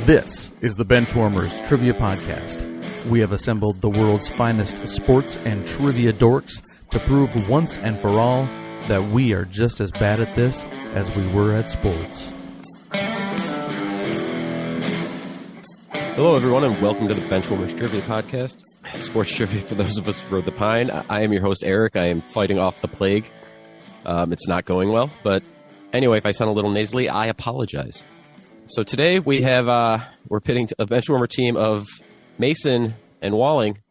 This is the Benchwarmers Trivia Podcast. We have assembled the world's finest sports and trivia dorks to prove once and for all that we are just as bad at this as we were at sports. Hello, everyone, and welcome to the Benchwarmers Trivia Podcast. Sports trivia for those of us who rode the pine. I am your host, Eric. I am fighting off the plague. It's not going well, but anyway, if I sound a little nasally, I apologize. So today we have, we're pitting a Benchwarmer team of Mason and Walling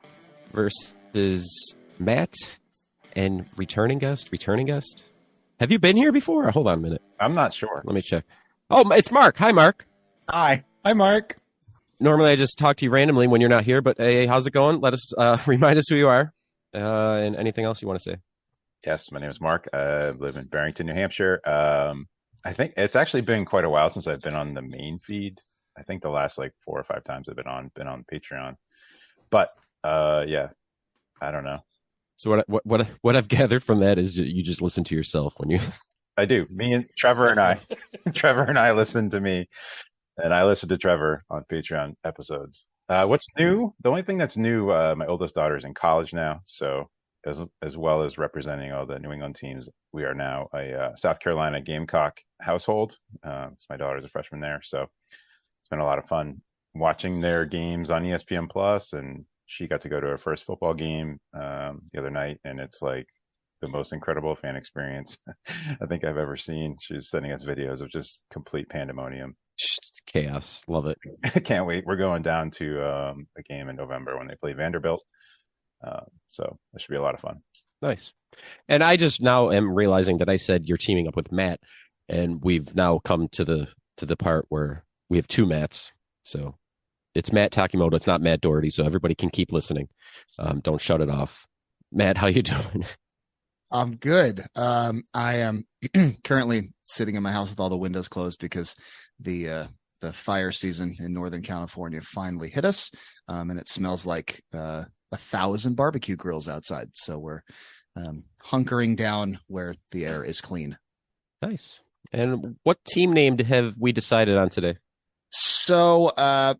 versus Matt and returning guest. Have you been here before? Hold on a minute. I'm not sure. Let me check. Oh, it's Mark. Hi, Mark. Hi, Mark. Normally I just talk to you randomly when you're not here, but hey, how's it going? Let us remind us who you are and anything else you want to say. Yes, my name is Mark. I live in Barrington, New Hampshire. I think it's actually been quite a while since I've been on the main feed. I think the last 4 or 5 times I've been on Patreon. But yeah, I don't know. So what I've gathered from that is you just listen to yourself when you. I do. Me and Trevor and I listen to me, and I listen to Trevor on Patreon episodes. What's new? The only thing that's new, my oldest daughter is in college now, so as well as representing all the New England teams, we are now a South Carolina Gamecock household. So my daughter's a freshman there, so it's been a lot of fun watching their games on ESPN Plus, and she got to go to her first football game the other night, and it's like the most incredible fan experience I think I've ever seen. She's sending us videos of just complete pandemonium. Just chaos. Love it. Can't wait. We're going down to a game in November when they play Vanderbilt. So that should be a lot of fun. Nice. And I just now am realizing that I said you're teaming up with Matt, and we've now come to the part where we have 2 Matts. So it's Matt Takimoto. It's not Matt Dougherty. So everybody can keep listening. Don't shut it off. Matt, how you doing? I'm good. I am currently sitting in my house with all the windows closed because the fire season in Northern California finally hit us, and it smells like 1,000 barbecue grills outside. So we're hunkering down where the air is clean. Nice. And what team name have we decided on today? So I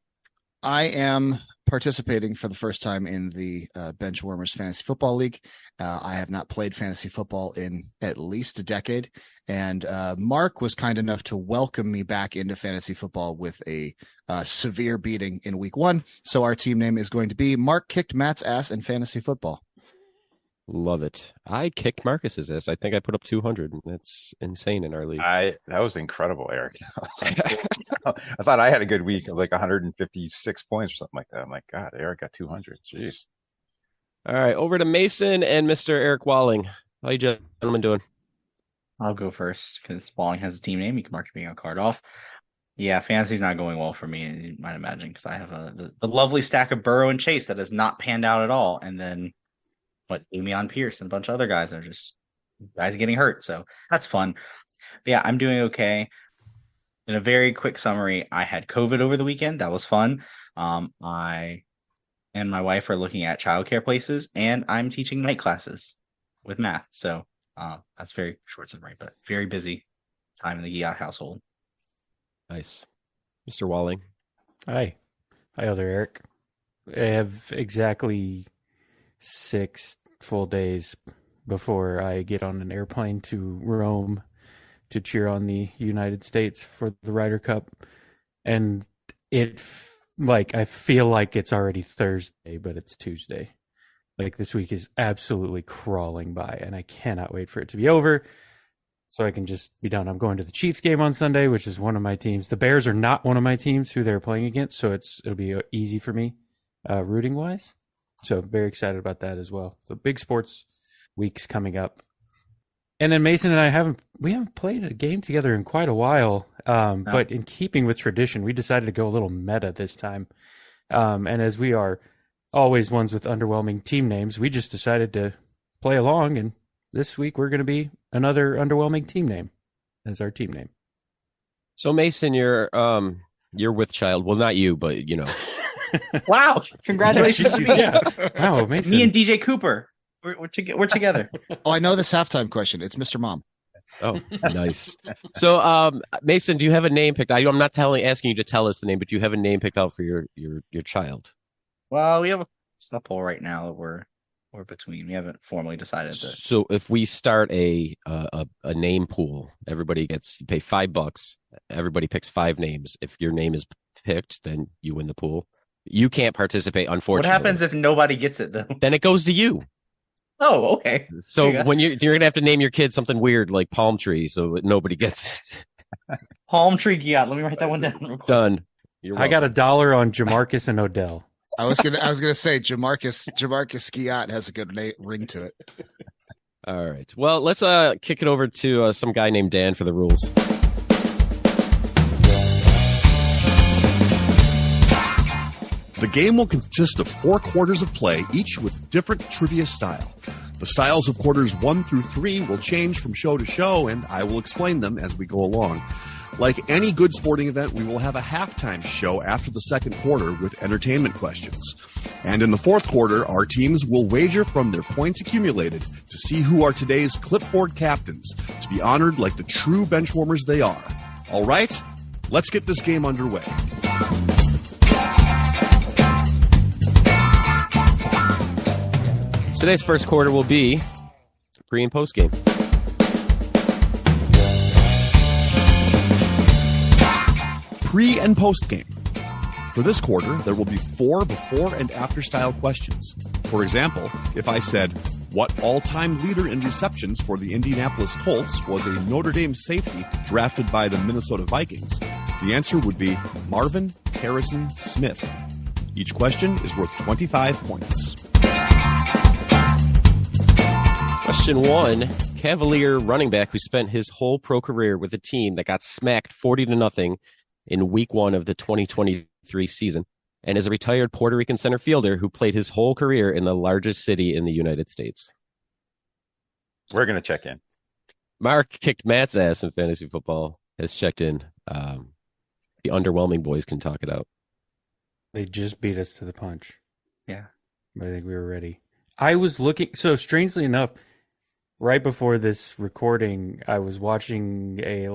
am participating for the first time in the Benchwarmers Fantasy Football League. I have not played fantasy football in at least a decade. And Mark was kind enough to welcome me back into fantasy football with a severe beating in week 1. So our team name is going to be Mark Kicked Matt's Ass in Fantasy Football. Love it. I kicked Marcus's ass. I think I put up 200. That's insane in our league. That was incredible, Eric. I thought I had a good week of 156 points or something like that. I'm like, God, Eric got 200. Jeez. All right, over to Mason and Mr. Eric Walling. How you gentlemen doing? I'll go first because Walling has a team name. You can mark me on card off. Yeah, fantasy's not going well for me, you might imagine, because I have a lovely stack of Burrow and Chase that has not panned out at all. And then Damian Pierce and a bunch of other guys are just guys getting hurt. So that's fun. But yeah, I'm doing okay. In a very quick summary, I had COVID over the weekend. That was fun. I and my wife are looking at childcare places, and I'm teaching night classes with math. So that's very short summary, but very busy time in the Giat household. Nice. Mr. Walling. Hi, other Eric. I have exactly 6 full days before I get on an airplane to Rome to cheer on the United States for the Ryder Cup. And I feel like it's already Thursday, but it's Tuesday. This week is absolutely crawling by, and I cannot wait for it to be over so I can just be done. I'm going to the Chiefs game on Sunday, which is one of my teams. The Bears are not one of my teams who they're playing against, so it'll be easy for me rooting wise. So very excited about that as well. So big sports weeks coming up. And then Mason and I haven't played a game together in quite a while. But in keeping with tradition, we decided to go a little meta this time. And as we are always ones with underwhelming team names, we just decided to play along. And this week we're going to be another underwhelming team name as our team name. So Mason, you're with child. Well, not you, but Wow! Congratulations to me. Yeah. Wow, Mason. Me and DJ Cooper. We're together. Oh, I know this halftime question. It's Mr. Mom. Oh, nice. So, Mason, do you have a name picked? I'm not asking you to tell us the name, but do you have a name picked out for your child? Well, we have a snuff poll right now that we're between. We haven't formally decided. So if we start a name pool, you pay $5. Everybody picks 5 names. If your name is picked, then you win the pool. You can't participate, unfortunately. What happens if nobody gets it, though? Then it goes to you. Oh, okay. So when you're gonna have to name your kid something weird like palm tree, so nobody gets it. Palm tree Giat. Let me write that one down real quick. Done. I got $1 on Jamarcus and Odell. I was gonna say Jamarcus Giat has a good ring to it. All right. Well, let's kick it over to some guy named Dan for the rules. The game will consist of 4 quarters of play, each with different trivia style. The styles of quarters 1 through 3 will change from show to show, and I will explain them as we go along. Like any good sporting event, we will have a halftime show after the second quarter with entertainment questions. And in the fourth quarter, our teams will wager from their points accumulated to see who are today's clipboard captains, to be honored like the true benchwarmers they are. All right, let's get this game underway. Today's first quarter will be pre and post game. Pre and post game. For this quarter, there will be 4 before and after style questions. For example, if I said, what all-time leader in receptions for the Indianapolis Colts was a Notre Dame safety drafted by the Minnesota Vikings, the answer would be Marvin Harrison Smith. Each question is worth 25 points. Question 1, Cavalier running back who spent his whole pro career with a team that got smacked 40-0 in week 1 of the 2023 season, and is a retired Puerto Rican center fielder who played his whole career in the largest city in the United States. We're going to check in. Mark kicked Matt's ass in fantasy football, has checked in. The underwhelming boys can talk it out. They just beat us to the punch. Yeah. But I think we were ready. I was looking, so strangely enough, right before this recording, I was watching a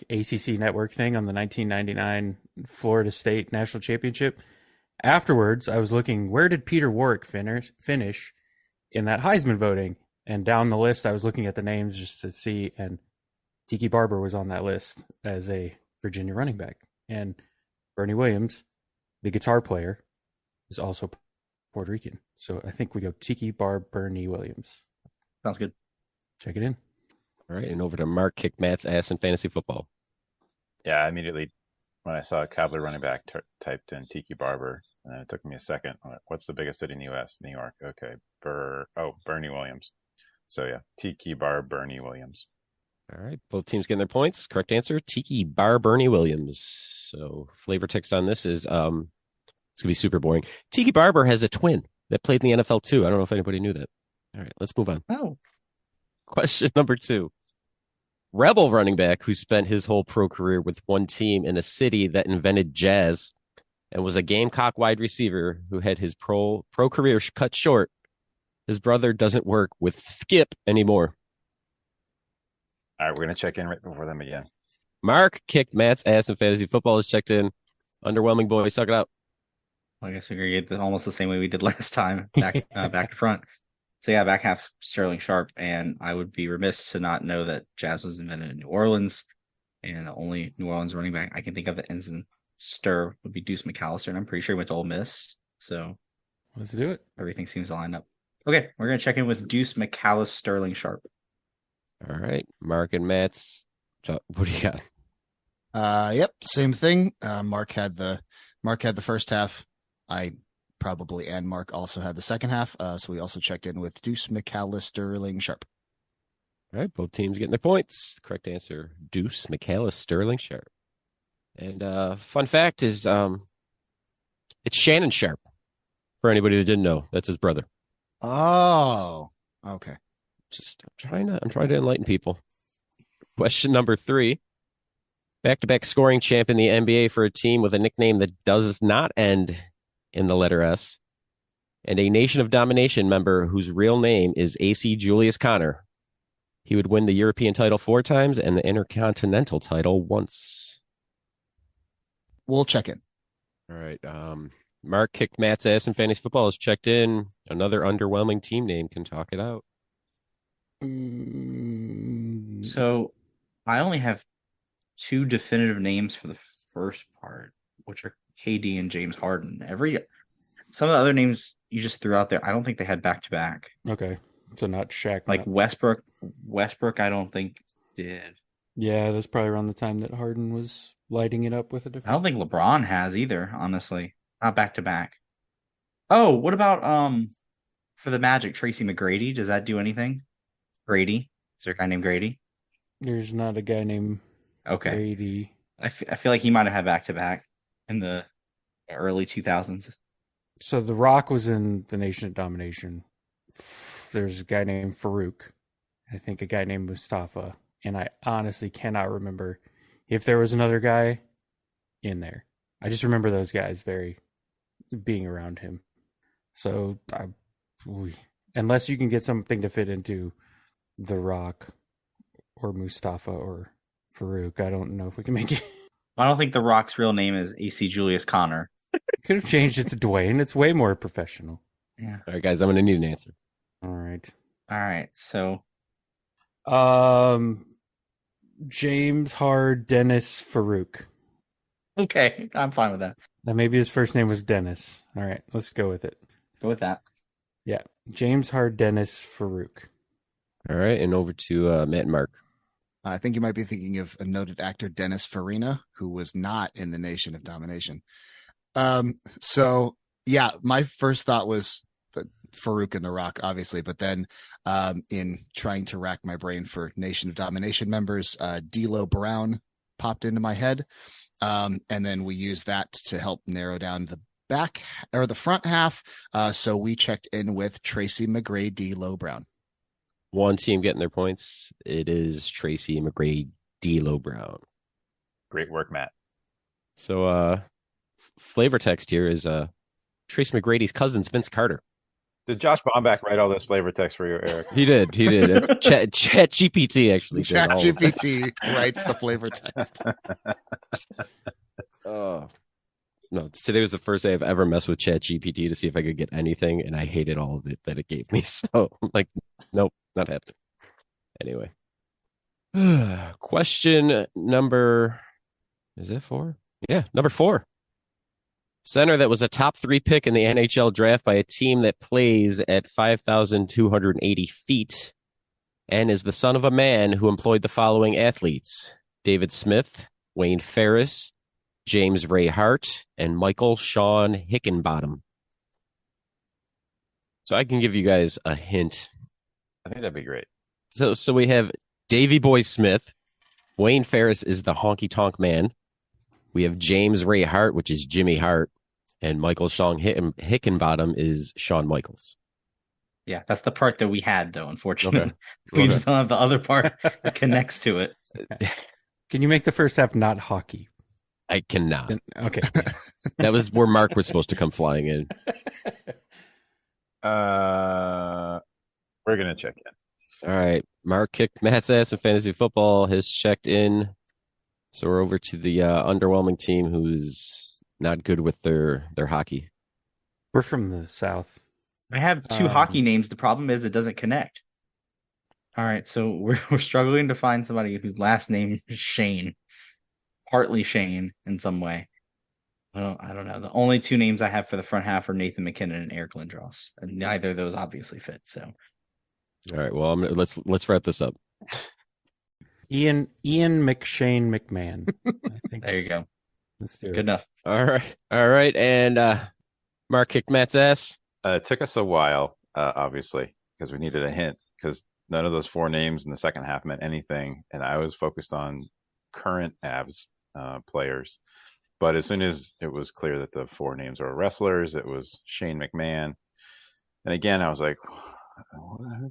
ACC network thing on the 1999 Florida State National Championship. Afterwards, I was looking, where did Peter Warrick finish in that Heisman voting? And down the list, I was looking at the names just to see, and Tiki Barber was on that list as a Virginia running back. And Bernie Williams, the guitar player, is also Puerto Rican. So I think we go Tiki Bar Bernie Williams. Sounds good. Check it in. All right, and over to Mark kicked Matt's ass in fantasy football. Yeah, immediately when I saw a Cavalier running back, typed in Tiki Barber, and then it took me a second. What's the biggest city in the U.S.? New York. Okay. Bernie Williams. So yeah, Tiki Bar Bernie Williams. All right, both teams getting their points. Correct answer, Tiki Bar Bernie Williams. So flavor text on this is it's gonna be super boring. Tiki Barber has a twin that played in the NFL too. I don't know if anybody knew that. All right, let's move on. Oh. Question number 2. Rebel running back who spent his whole pro career with one team in a city that invented jazz and was a Gamecock wide receiver who had his pro career cut short. His brother doesn't work with Skip anymore. All right, we're going to check in right before them again. Mark kicked Matt's ass in fantasy football. Is checked in. Underwhelming boys, suck it out. I guess we agreed almost the same way we did last time, back to front. So yeah, back half Sterling Sharp, and I would be remiss to not know that jazz was invented in New Orleans, and the only New Orleans running back I can think of that ends in stir would be Deuce McAllister, and I'm pretty sure he went to Ole Miss. So let's do it. Everything seems to line up. Okay, we're gonna check in with Deuce McAllister, Sterling Sharp. All right, Mark and Matt's. What do you got? Yep, same thing. Mark had the first half. I probably and Mark also had the second half. So we also checked in with Deuce McAllister, Sterling Sharp. All right, both teams getting their points. The correct answer, Deuce McAllister, Sterling Sharp. And fun fact is, it's Shannon Sharp. For anybody that didn't know, that's his brother. Oh, okay. I'm trying to enlighten people. Question number 3. Back-to-back scoring champ in the NBA for a team with a nickname that does not end in the letter S, and a Nation of Domination member whose real name is AC Julius Connor. He would win the European title 4 times and the Intercontinental title once. We'll check in. All right. Mark kicked Matt's ass in fantasy football. Has checked in. Another underwhelming team name. Can talk it out. So I only have 2 definitive names for the first part, which are KD and James Harden. Some of the other names you just threw out there, I don't think they had back-to-back. Okay. So not Shaq. Like Westbrook, I don't think did. Yeah, that's probably around the time that Harden was lighting it up with a I different. don't think LeBron has either, honestly. Not back-to-back. Oh, what about for the Magic, Tracy McGrady? Does that do anything? Grady? Is there a guy named Grady? There's not a guy named Grady. I feel like he might have had back-to-back in the early 2000s. So The Rock was in the Nation of Domination. There's a guy named Farouk. I think a guy named Mustafa. And I honestly cannot remember if there was another guy in there. I just remember those guys being around him. So unless you can get something to fit into The Rock or Mustafa or Farouk, I don't know if we can make it. I don't think The Rock's real name is AC Julius Connor. Could have changed it to Dwayne. It's way more professional. Yeah. All right, guys, I'm going to need an answer. All right. So, James Hard Dennis Farouk. Okay, I'm fine with that. Maybe his first name was Dennis. All right, let's go with it. Go with that. Yeah, James Hard Dennis Farouk. All right, and over to Matt and Mark. I think you might be thinking of a noted actor, Dennis Farina, who was not in the Nation of Domination. So yeah, my first thought was Farouk and The Rock, obviously, but then in trying to rack my brain for Nation of Domination members, D'Lo Brown popped into my head, and then we used that to help narrow down the back or the front half. So we checked in with Tracy McGrady, D'Lo Brown. One team getting their points. It is Tracy McGrady, D'Lo Brown. Great work, Matt. So flavor text here is Tracy McGrady's cousin's Vince Carter. Did Josh Bomback write all this flavor text for you, Eric? He did. Chat GPT actually did. Chat GPT writes the flavor text. No, today was the first day I've ever messed with Chat GPT to see if I could get anything, and I hated all of it that it gave me. So I'm like, nope, not happening. Anyway. Question number, is it 4? Yeah, number 4. Center that was a top 3 pick in the NHL draft by a team that plays at 5,280 feet and is the son of a man who employed the following athletes: David Smith, Wayne Ferris, James Ray Hart, and Michael Sean Hickenbottom. So I can give you guys a hint. I think that'd be great. So we have Davy Boy Smith. Wayne Ferris is the honky tonk man. We have James Ray Hart, which is Jimmy Hart, and Michael Sean Hickenbottom is Shawn Michaels. Yeah, that's the part that we had, though, unfortunately. Okay. We just don't have the other part that connects to it. Can you make the first half not hockey? I cannot. Okay. That was where Mark was supposed to come flying in. We're going to check in. All right. Mark kicked Matt's ass in fantasy football, has checked in. So we're over to the underwhelming team who's not good with their hockey. We're from the South. I have 2 hockey names. The problem is it doesn't connect. All right, so we're struggling to find somebody whose last name is Shane. Partly Shane in some way. I don't know. The only 2 names I have for the front half are Nathan McKinnon and Eric Lindros, and neither of those obviously fit. So, all right. Well, let's wrap this up. Ian McShane McMahon. I think there you go. Let's do it. Good enough. All right. And Mark kicked Matt's ass. It took us a while, obviously, because we needed a hint, because none of those 4 names in the second half meant anything, and I was focused on current Avs players. But as soon as it was clear that the 4 names were wrestlers, it was Shane McMahon. And again, I was like,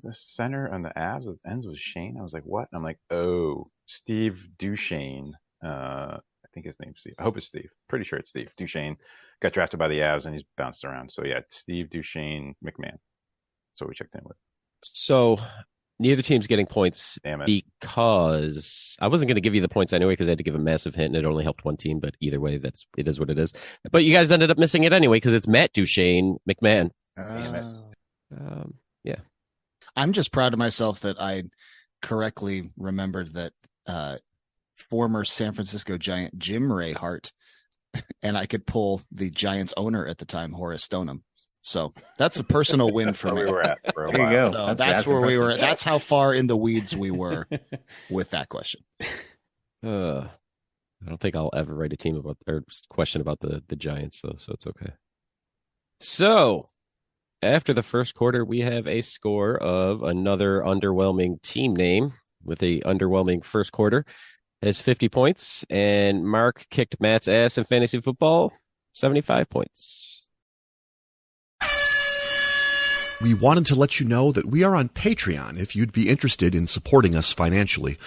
the center on the Avs ends with Shane. I was like, what? And I'm like, oh, Steve Duchesne. I think his name's Steve. I hope it's Steve. Pretty sure it's Steve Duchesne. Got drafted by the Avs and he's bounced around. So yeah, Steve Duchesne McMahon. That's what we checked in with. So Neither team's getting points Damn it. because I wasn't going to give you the points anyway because I had to give a massive hint and it only helped one team. But either way, it is what it is. But you guys ended up missing it anyway because it's Matt Duchesne McMahon. Damn it. Yeah. I'm just proud of myself that I correctly remembered that former San Francisco Giant Jim Ray Hart, and I could pull the Giants owner at the time, Horace Stoneham. So that's a personal win for me. We were at for a There you while. go. So that's where we were. That's how far in the weeds we were with that question. I don't think I'll ever write a team about or question about the Giants though, so it's okay. So after the first quarter, we have a score of another underwhelming team name with a underwhelming first quarter. Has 50 points, and Mark kicked Matt's ass in fantasy football, 75 points. We wanted to let you know that we are on Patreon if you'd be interested in supporting us financially.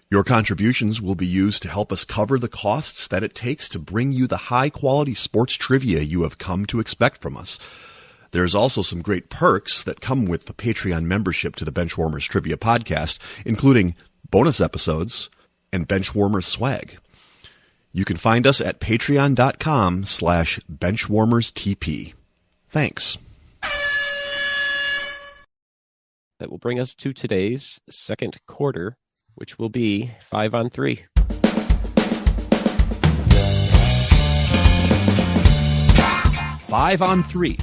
Your contributions will be used to help us cover the costs that it takes to bring you the high-quality sports trivia you have come to expect from us. There's also some great perks that come with the Patreon membership to the Benchwarmers Trivia Podcast, including bonus episodes and Benchwarmers swag. You can find us at patreon.com/benchwarmerstp. Thanks. That will bring us to today's second quarter, which will be 5-on-3. Five on three.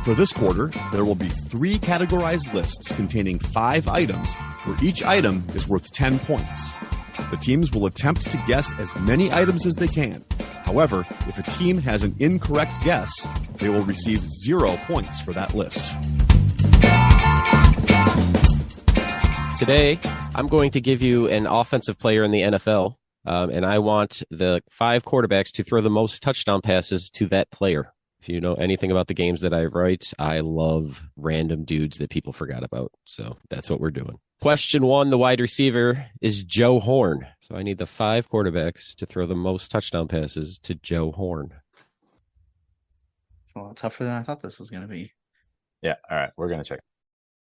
For this quarter, there will be 3 categorized lists containing 5 items, where each item is worth 10 points. The teams will attempt to guess as many items as they can. However, if a team has an incorrect guess, they will receive 0 points for that list. Today, I'm going to give you an offensive player in the NFL, and I want the 5 quarterbacks to throw the most touchdown passes to that player. If you know anything about the games that I write, I love random dudes that people forgot about. So that's what we're doing. Question 1, the wide receiver is Joe Horn. So I need the 5 quarterbacks to throw the most touchdown passes to Joe Horn. It's a lot tougher than I thought this was going to be. Yeah. All right. We're going to check.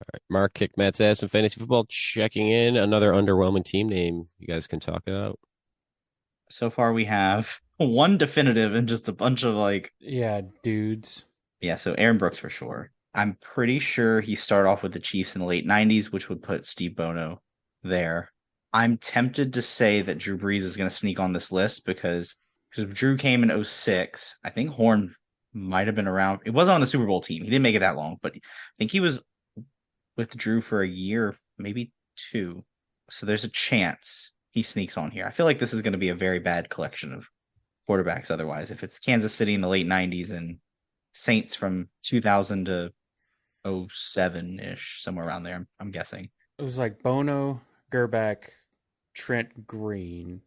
All right, Mark kicked Matt's ass in fantasy football, checking in. Another underwhelming team name. You guys can talk it out. So far, we have one definitive and just a bunch of Yeah, dudes. Yeah, so Aaron Brooks for sure. I'm pretty sure he started off with the Chiefs in the late 90s, which would put Steve Bono there. I'm tempted to say that Drew Brees is going to sneak on this list because Drew came in 2006. I think Horn might have been around. It wasn't on the Super Bowl team. He didn't make it that long, but I think he was with Drew for a year, maybe 2. So there's a chance he sneaks on here. I feel like this is going to be a very bad collection of quarterbacks otherwise. If it's Kansas City in the late 90s and Saints from 2000 to 07-ish, somewhere around there, I'm guessing. It was like Bono, Gerback, Trent Green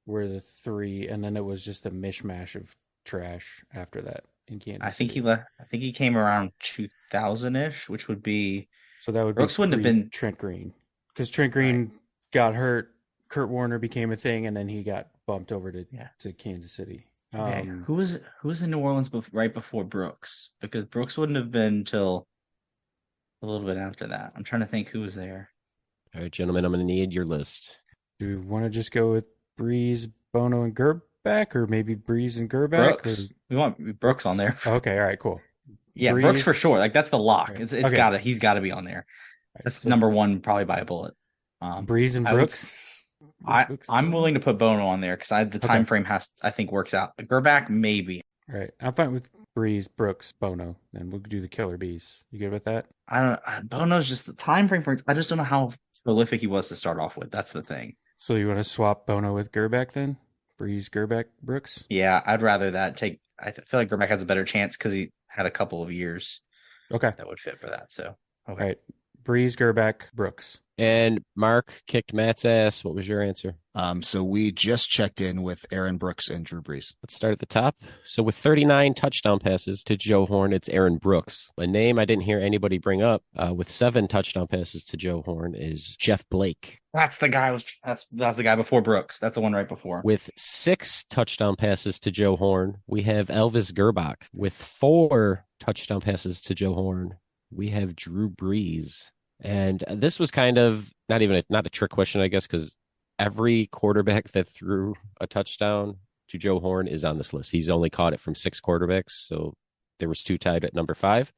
were the 3, and then it was just a mishmash of trash after that in Kansas City. I think he came around 2000-ish, which would be So that would Brooks be wouldn't have been Trent Green, because Trent Green got hurt. Kurt Warner became a thing, and then he got bumped over to Kansas City. Okay. Who was in New Orleans right before Brooks? Because Brooks wouldn't have been till a little bit after that. I'm trying to think who was there. All right, gentlemen, I'm going to need your list. Do we want to just go with Breeze, Bono, and Gerback, or maybe Breeze and Gerback? Brooks. We want Brooks on there. Okay, all right, cool. Yeah, Breeze. Brooks for sure. Like that's the lock. Right. It's Okay. he's got to be on there. Right, That's so number 1, probably by a bullet. Breeze and Brooks. I'm willing to put Bono on there because the time frame I think works out. Gerback maybe. Right, I'm fine with Breeze, Brooks, Bono, and we'll do the Killer Bees. You good with that? I don't. Bono's just the time frame for. I just don't know how prolific he was to start off with. That's the thing. So you want to swap Bono with Gerback then? Breeze, Gerback, Brooks? Yeah, I'd rather that take. I feel like Gerback has a better chance because he had a couple of years Okay. that would fit for that. So okay. All right. Breeze, Gerback, Brooks. And Mark kicked Matt's ass. What was your answer? So we just checked in with Aaron Brooks and Drew Brees. Let's start at the top. So with 39 touchdown passes to Joe Horn, it's Aaron Brooks. A name I didn't hear anybody bring up with 7 touchdown passes to Joe Horn is Jeff Blake. That's the guy. That's the guy before Brooks. That's the one right before. With 6 touchdown passes to Joe Horn, we have Elvis Gerbach. With 4 touchdown passes to Joe Horn, we have Drew Brees. And this was kind of not a trick question, I guess, because every quarterback that threw a touchdown to Joe Horn is on this list. He's only caught it from 6 quarterbacks, so there was 2 tied at number 5.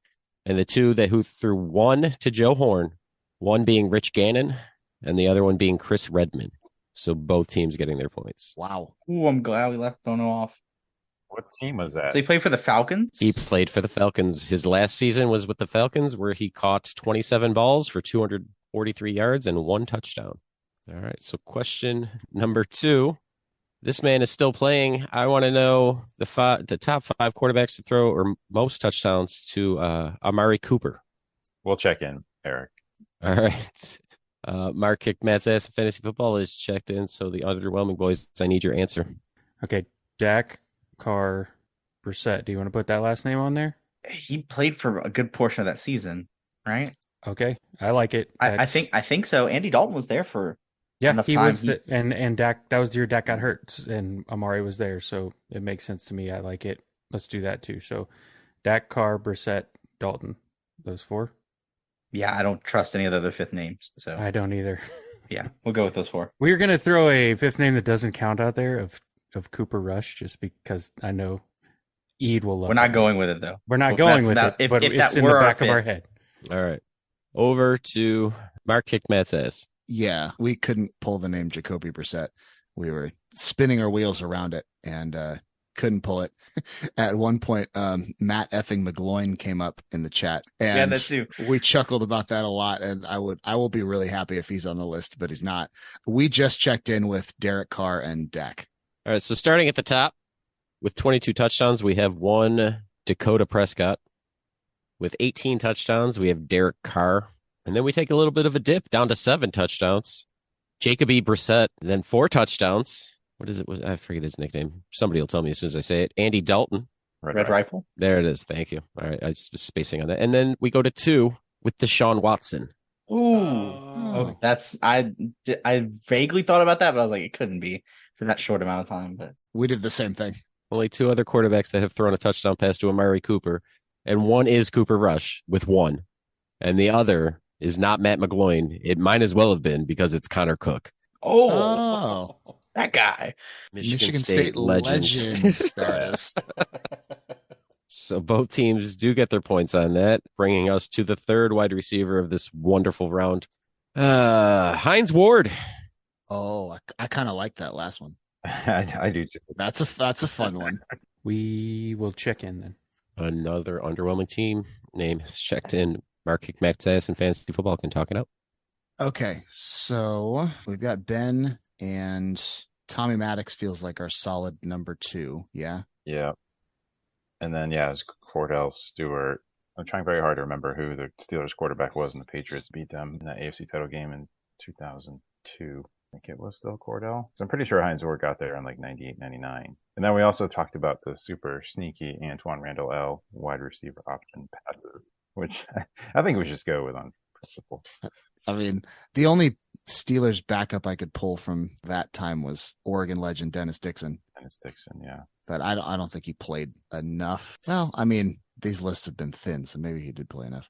And the 2 who threw one to Joe Horn, one being Rich Gannon, and the other one being Chris Redman. So both teams getting their points. Wow. Ooh, I'm glad we left Bono off. What team was that? So he played for the Falcons? He played for the Falcons. His last season was with the Falcons, where he caught 27 balls for 243 yards and 1 touchdown. All right, so question number 2. This man is still playing. I want to know the top 5 quarterbacks to throw or most touchdowns to Amari Cooper. We'll check in, Eric. All right. Mark kicked Matt's ass in fantasy football is checked in, so the underwhelming boys, I need your answer. Okay, Dak, Carr, Brissett. Do you want to put that last name on there? He played for a good portion of that season, right? Okay, I like it. I think so. Andy Dalton was there for enough he time. was, and Dak. That was the year Dak got hurt, and Amari was there, so it makes sense to me. I like it. Let's do that too. So, Dak, Carr, Brissett, Dalton. Those 4. Yeah, I don't trust any of the other 5th names. So I don't either. yeah, we'll go with those 4. We're gonna throw a 5th name that doesn't count out there of Cooper Rush, just because I know Ede will love. We're not going with it though. We're not going with it, but it's in the back of our head. All right. Over to Mark kicked Matt's ass. Yeah, we couldn't pull the name Jacoby Brissett. We were spinning our wheels around it and couldn't pull it. At one point, Matt effing McGloin came up in the chat, and Yeah, that too. we chuckled about that a lot. And I will be really happy if he's on the list, but he's not. We just checked in with Derek Carr and Dak. All right, so starting at the top with 22 touchdowns, we have one Dakota Prescott. With 18 touchdowns, we have Derek Carr. And then we take a little bit of a dip down to 7 touchdowns. Jacoby Brissett, then 4 touchdowns. What is it? I forget his nickname. Somebody will tell me as soon as I say it. Andy Dalton. Red Rifle. There it is. Thank you. All right, I was spacing on that. And then we go to 2 with Deshaun Watson. Ooh, Oh. that's I vaguely thought about that, but I was like, it couldn't be for that short amount of time. But We did the same thing. Only 2 other quarterbacks that have thrown a touchdown pass to Amari Cooper. And one is Cooper Rush with 1. And the other is not Matt McGloin. It might as well have been because it's Connor Cook. Oh. That guy. Michigan State legend. There it is. So both teams do get their points on that, bringing us to the 3rd wide receiver of this wonderful round. Hines Ward. Oh, I kind of like that last one. I do too. That's a fun one. We will check in then. Another underwhelming team name is checked in. Mark kicked Matt's ass and fantasy football can talk it out. Okay, so we've got Ben and Tommy Maddox feels like our solid number 2. Yeah. Yeah. And then, it's Cordell Stewart. I'm trying very hard to remember who the Steelers quarterback was and the Patriots beat them in that AFC title game in 2002. I think it was still Cordell. So I'm pretty sure Hines Ward got there in like 98, 99. And then we also talked about the super sneaky Antoine Randall L. wide receiver option passes, which I think we should just go with on principle. I mean, the only Steelers backup I could pull from that time was Oregon legend Dennis Dixon. Yeah. But I don't think he played enough. Well, I mean, these lists have been thin, so maybe he did play enough.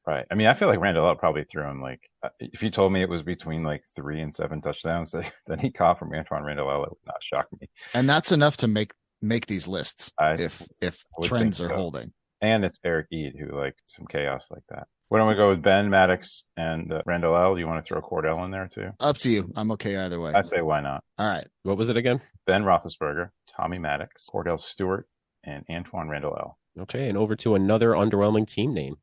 Right. I mean, I feel like Randall L probably threw him like, if you told me it was between like 3 and 7 touchdowns that he caught from Antoine Randall L, it would not shock me. And that's enough to make these lists if trends are holding. And it's Eric Ede who liked some chaos like that. Why don't we go with Ben, Maddox, and Randall L? Do you want to throw Cordell in there too? Up to you. I'm okay either way. I say why not? All right. What was it again? Ben Roethlisberger, Tommy Maddox, Cordell Stewart, and Antoine Randall L. Okay, and over to another underwhelming team name.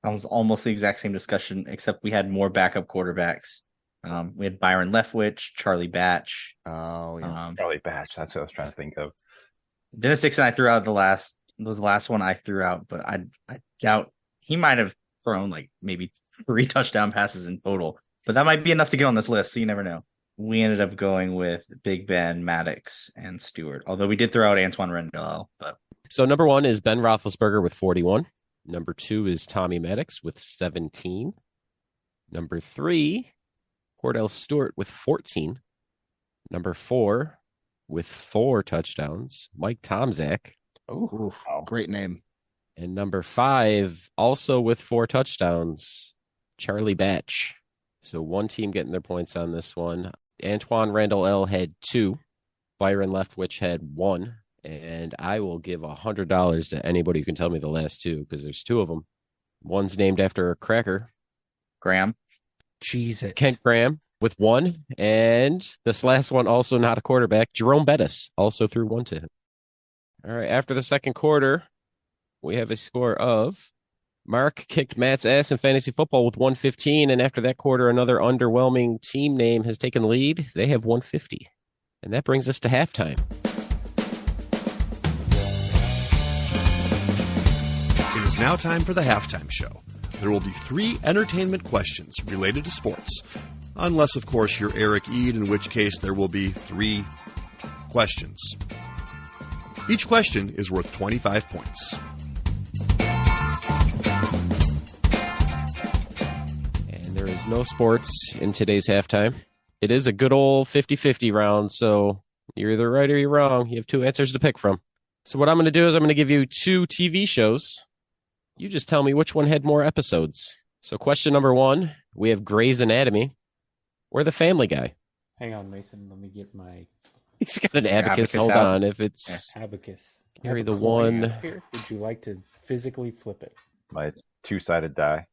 That was almost the exact same discussion, except we had more backup quarterbacks. We had Byron Leftwich, Charlie Batch. Oh, yeah. Charlie Batch. That's what I was trying to think of. Dennis Dixon, I threw out was the last one I threw out, but I doubt he might have thrown like maybe 3 touchdown passes in total, but that might be enough to get on this list. So you never know. We ended up going with Big Ben, Maddox, and Stewart, although we did throw out Antoine Randall. But So number 1 is Ben Roethlisberger with 41. Number 2 is Tommy Maddox with 17. Number 3, Cordell Stewart with 14. Number 4 with 4 touchdowns, Mike Tomczak. Ooh, great name. And number 5, also with 4 touchdowns, Charlie Batch. So one team getting their points on this one. Antoine Randall L had 2. Byron Leftwich had 1. And I will give $100 to anybody who can tell me the last 2, because there's 2 of them. One's named after a cracker. Graham. Cheese it. Kent Graham with 1. And this last one, also not a quarterback, Jerome Bettis, also threw 1 to him. All right, after the second quarter, we have a score of Mark kicked Matt's ass in fantasy football with 115, and after that quarter, another underwhelming team name has taken the lead. They have 150. And that brings us to halftime. It is now time for the halftime show. There will be 3 entertainment questions related to sports. Unless, of course, you're Eric Ede, in which case there will be 3 questions. Each question is worth 25 points. And there is no sports in today's halftime. It is a good old 50-50 round, so you're either right or you're wrong. You have 2 answers to pick from. So what I'm going to do is I'm going to give you 2 TV shows. You just tell me which one had more episodes. So question number 1, we have Grey's Anatomy or The Family Guy. Hang on, Mason. Let me get my He's got an abacus. Hold out. on. If it's abacus. Carry Have the a coin one. up here. Would you like to physically flip it? My 2-sided die.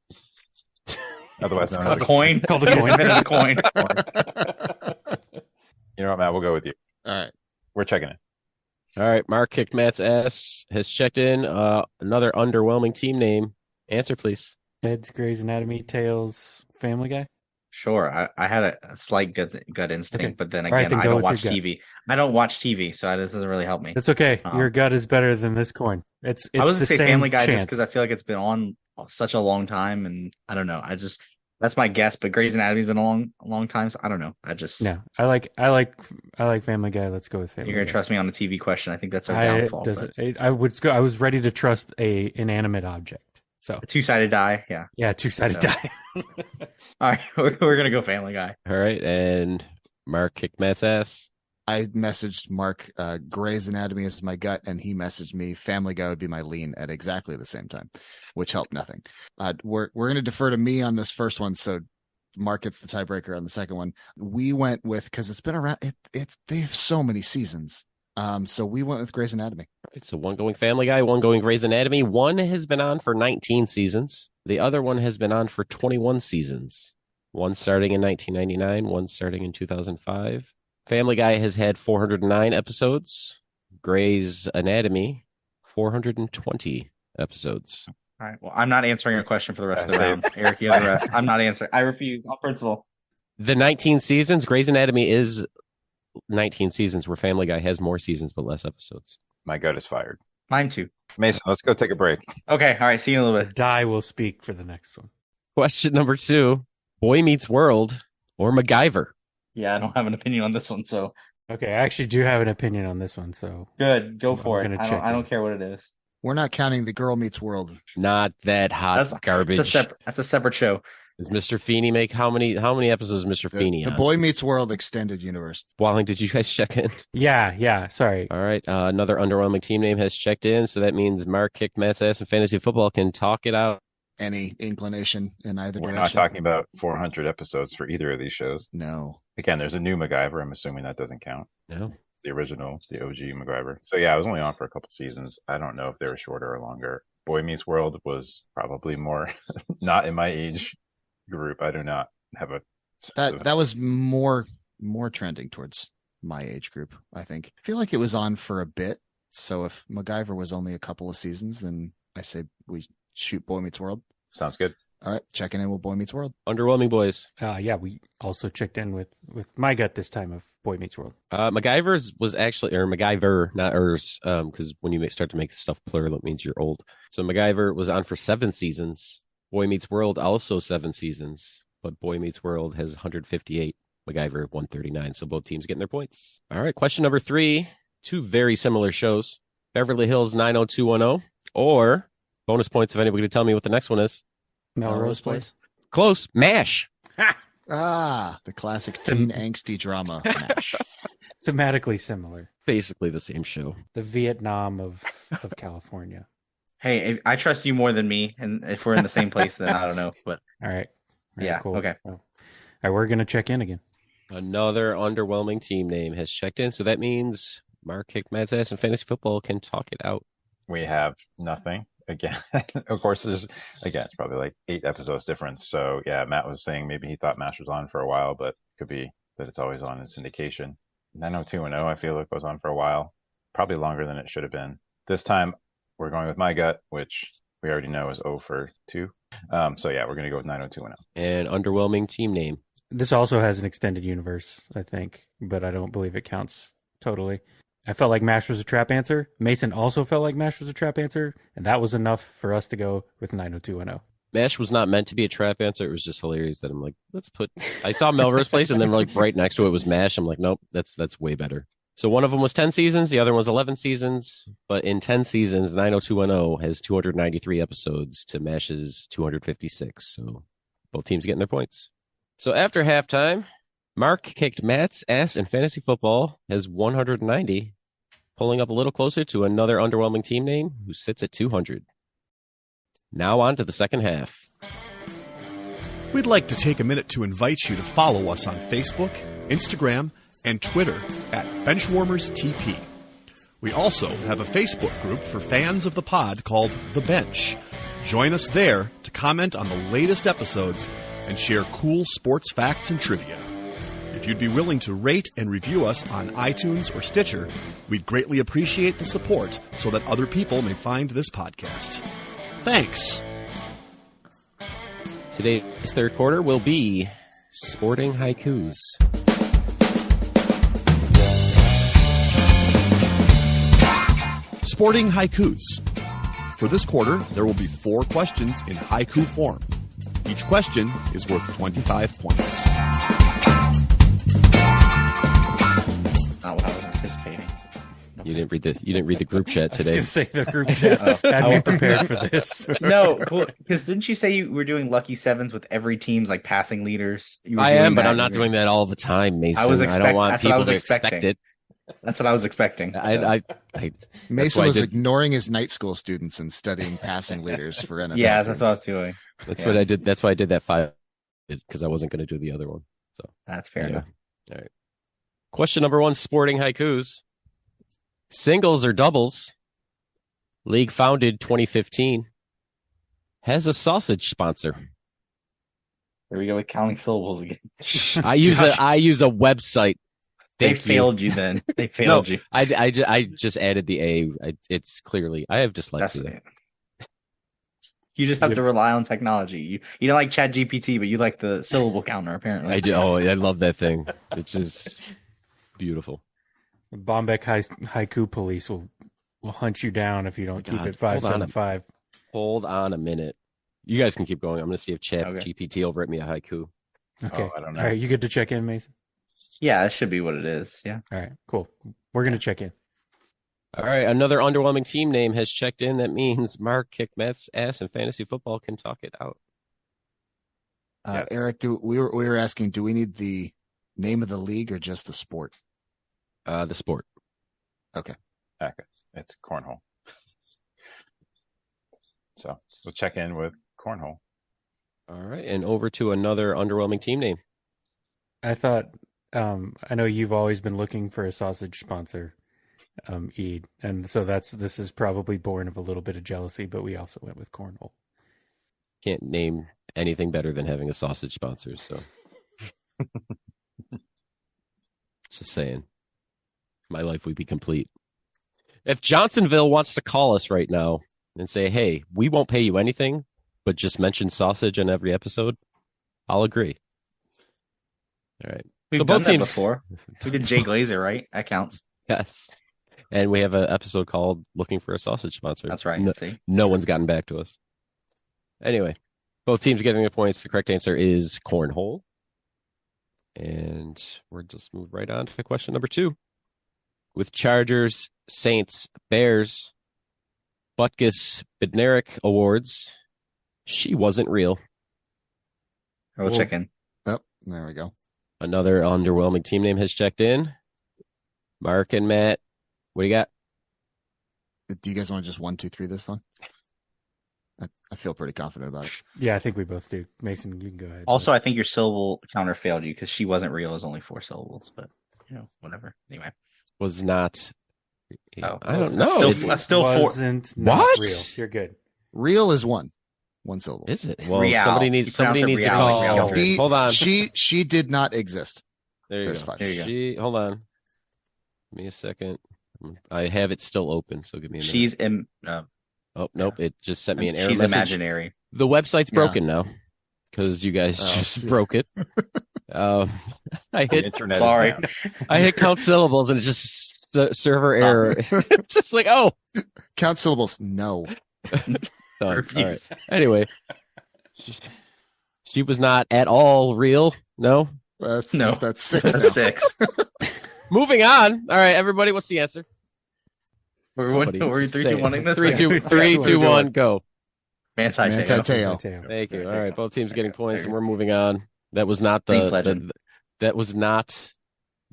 Otherwise known A as coin. Called a coin. A coin. You know what, Matt? We'll go with you. All right. We're checking it. All right, Mark kicked Matt's ass, has checked in. Another underwhelming team name. Answer, please. Heads, Grey's Anatomy, Tails, Family Guy. Sure, I had a slight gut instinct, Okay. but then All right, again, then I go don't with your watch gut. TV. I don't watch TV, so this doesn't really help me. That's okay. Um, Your gut is better than this coin. It's I was the gonna say same Family Guy just chance. because I feel like it's been on such a long time, and I don't know. That's my guess. But Grey's Anatomy's been a long time, so I don't know. No, I like Family Guy. Let's go with Family You're gonna Guy. trust me on the TV question. I think that's our downfall. I was ready to trust a inanimate object. So A 2-sided die, yeah. yeah, 2-sided So- die. All right, we're gonna go Family Guy. All right, and Mark kicked Matt's ass. I messaged Mark Grey's Anatomy is my gut, and he messaged me Family Guy would be my lean at exactly the same time, which helped nothing. We're going to defer to me on this first one, so Mark gets the tiebreaker on the second one. We went with, because it's been around. They have so many seasons, so we went with Grey's Anatomy. All right, so one going Family Guy, one going Grey's Anatomy. One has been on for 19 seasons. The other one has been on for 21 seasons. One starting in 1999, one starting in 2005. Family Guy has had 409 episodes. Grey's Anatomy, 420 episodes. All right. Well, I'm not answering a question for the rest of the round. Eric, you have the rest. I'm not answering. I refuse on principle. The 19 seasons, Grey's Anatomy is 19 seasons, where Family Guy has more seasons but less episodes. My gut is fired. Mine too. Mason, let's go take a break. Okay. All right. See you in a little bit. Die will speak for the next one. Question number 2, Boy Meets World or MacGyver? Yeah, I don't have an opinion on this one, so Okay, I actually do have an opinion on this one. So good. Go I'm for it. gonna I check don't in. care what it is. We're not counting the Girl Meets World. Not that hot garbage. That's a separate show. Does Mr. Feeney make how many episodes is Mr. Feeney The on? Boy Meets World extended universe. Walling, did you guys check in? yeah. Sorry. All right. Another underwhelming team name has checked in, so that means Mark kicked Matt's ass in fantasy football can talk it out. Any inclination in either We're direction? not talking about 400 episodes for either of these shows. No. Again, there's a new MacGyver. I'm assuming that doesn't count. No. The original, the OG MacGyver. So yeah, I was only on for a couple seasons. I don't know if they were shorter or longer. Boy Meets World was probably more not in my age group. I do not have a sense of- That was more trending towards my age group, I think. I feel like it was on for a bit. So if MacGyver was only a couple of seasons, then I say we shoot Boy Meets World. Sounds good. All right, checking in with Boy Meets World. Underwhelming boys. Yeah, we also checked in with my gut this time of Boy Meets World. MacGyver's was actually, or MacGyver, not ers, because when you start to make stuff plural, it means you're old. So MacGyver was on for 7 seasons. Boy Meets World also 7 seasons, but Boy Meets World has 158. MacGyver 139. So both teams getting their points. All right, question number 3. 2 very similar shows: Beverly Hills 90210, or bonus points if anybody could tell me what the next one is. Melrose Place. Close. MASH. The classic teen angsty drama. MASH. Thematically similar. Basically the same show. The Vietnam of California. Hey, I trust you more than me, and if we're in the same place, then I don't know. But All right. All right, Yeah, cool. okay. Well, all right, we're going to check in again. Another underwhelming team name has checked in, so that means Mark kicked Matt's ass and fantasy football can talk it out. We have nothing again. Of course, it's probably like 8 episodes difference. So yeah, Matt was saying maybe he thought MASH was on for a while, but it could be that it's always on in syndication. 90210, I feel like was on for a while, probably longer than it should have been. This time we're going with my gut, which we already know is 0 for 2. So yeah, we're going to go with 90210. And underwhelming team name. This also has an extended universe, I think, but I don't believe it counts totally. I felt like MASH was a trap answer. Mason also felt like MASH was a trap answer, and that was enough for us to go with 90210. MASH was not meant to be a trap answer. It was just hilarious that I'm like, I saw Melrose Place, and then like right next to it was MASH. I'm like, nope, that's way better. So one of them was 10 seasons, the other one was 11 seasons. But in 10 seasons, 90210 has 293 episodes to MASH's 256. So both teams getting their points. So after halftime, Mark kicked Matt's ass in fantasy football, has 190, pulling up a little closer to another underwhelming team name who sits at 200. Now on to the second half. We'd like to take a minute to invite you to follow us on Facebook, Instagram, and Twitter at BenchwarmersTP. We also have a Facebook group for fans of the pod called The Bench. Join us there to comment on the latest episodes and share cool sports facts and trivia. If you'd be willing to rate and review us on iTunes or Stitcher, we'd greatly appreciate the support so that other people may find this podcast. Thanks. Today's third quarter will be sporting haikus. Sporting haikus. For this quarter, there will be 4 questions in haiku form. Each question is worth 25 points. Not what I was anticipating. You didn't read the group chat today. I was going to say the group chat had me prepared for this. No, because didn't you say you were doing lucky sevens with every team's like passing leaders? You were I doing am, but that. I'm not doing that all the time, Mason. I don't want that's what I people was to expecting. expect it. That's what I was expecting. Mason why I was did- ignoring his night school students and studying passing leaders for NFL. Yeah, that's teams. what I was doing. That's Yeah. what I did. That's why I did that 5 because I wasn't going to do the other one. So That's fair anyway. enough. All right. Question number 1: sporting haikus. Singles or doubles? League founded 2015. Has a sausage sponsor. Here we go with counting syllables again. I use a website. They Thank you. failed you then. They failed you. I just added the A. It's clearly I have That's dyslexia. it. You just have to rely on technology. You don't like ChatGPT, but you like the syllable counter, apparently. I do. Oh, I love that thing. It's just beautiful. Bombeck Haiku Police will hunt you down if you don't keep God, it 575. Hold on a minute. You guys can keep going. I'm going to see if Chat Okay. GPT will write me a haiku. Okay. Oh, I don't know. All right, you good to check in, Mason? Yeah, that should be what it is. Yeah. All right, cool. We're going to check in. All right, another underwhelming team name has checked in. That means Mark kicked Matt's ass and fantasy football can talk it out. Yeah. Eric, we were asking, do we need the name of the league or just the sport? The sport. Okay. It's cornhole. So we'll check in with cornhole. All right, and over to another underwhelming team name. I thought, I know you've always been looking for a sausage sponsor, Ede, and so this is probably born of a little bit of jealousy, but we also went with cornhole. Can't name anything better than having a sausage sponsor, so. Just saying. My life would be complete. If Johnsonville wants to call us right now and say, hey, we won't pay you anything, but just mention sausage in every episode, I'll agree. All right. We've So done both that teams- before. We did Jay Glazer, right? That counts. Yes. And we have an episode called Looking for a Sausage Sponsor. That's right. No, See? no one's gotten back to us. Anyway, both teams getting the points. The correct answer is cornhole. And we're just move right on to question number 2. With Chargers, Saints, Bears, Butkus, Bednarik awards, she wasn't real. We'll check in. Oh, there we go. Another underwhelming team name has checked in. Mark and Matt, what do you got? Do you guys want to just 1, 2, 3 this one? I feel pretty confident about it. Yeah, I think we both do. Mason, you can go ahead. Also, I think your syllable counter failed you because she wasn't real. It was only 4 syllables, but whatever. Anyway, Was not. Oh, I don't that's know. still- that's still four. wasn't not What? real. You're good. Real is one syllable. Is it? Well, Real. somebody You needs pronounce it to real, call. like Real Madrid. Hold on. She did not exist. There you There's go. 5. There you go. Hold on. Give me a second. I have it still open, so give me a minute. She's Oh, nope. It just sent me an error she's message. imaginary. The website's Yeah. broken now because you guys just broke it. I The hit internet is Sorry. down. I hit count syllables and it's just server error. Just like, oh, Count syllables. No. done. All right. Refuse. Anyway, she was not at all real. No. That's 6 That's now. 6. Moving on. All right, everybody. What's the answer? Were we 3, 2, 1 this? 3, 2, Yeah. 3, 2, 1, go. Manti Manti Teo. Teo. Mateo. Thank you. All right, both teams getting points, and we're moving on. That was not Thanks, the legend. that was not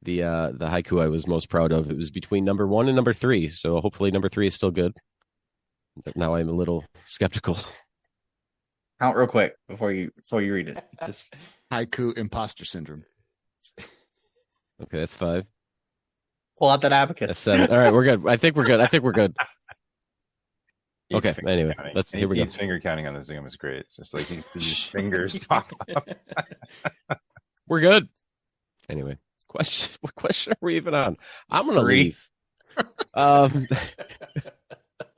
the haiku I was most proud of. It was between number 1 and number 3. So hopefully number 3 is still good. But now I'm a little skeptical. Count real quick before you read it. Just Haiku imposter syndrome. Okay, that's 5. pull out that That's abacus. 7. All right, we're good. I think we're good. Each Okay, finger anyway, counting. here we go. Each finger counting on the Zoom is great. It's just like you see these fingers pop up. We're good. Anyway, what question are we even on? I'm gonna 3. leave.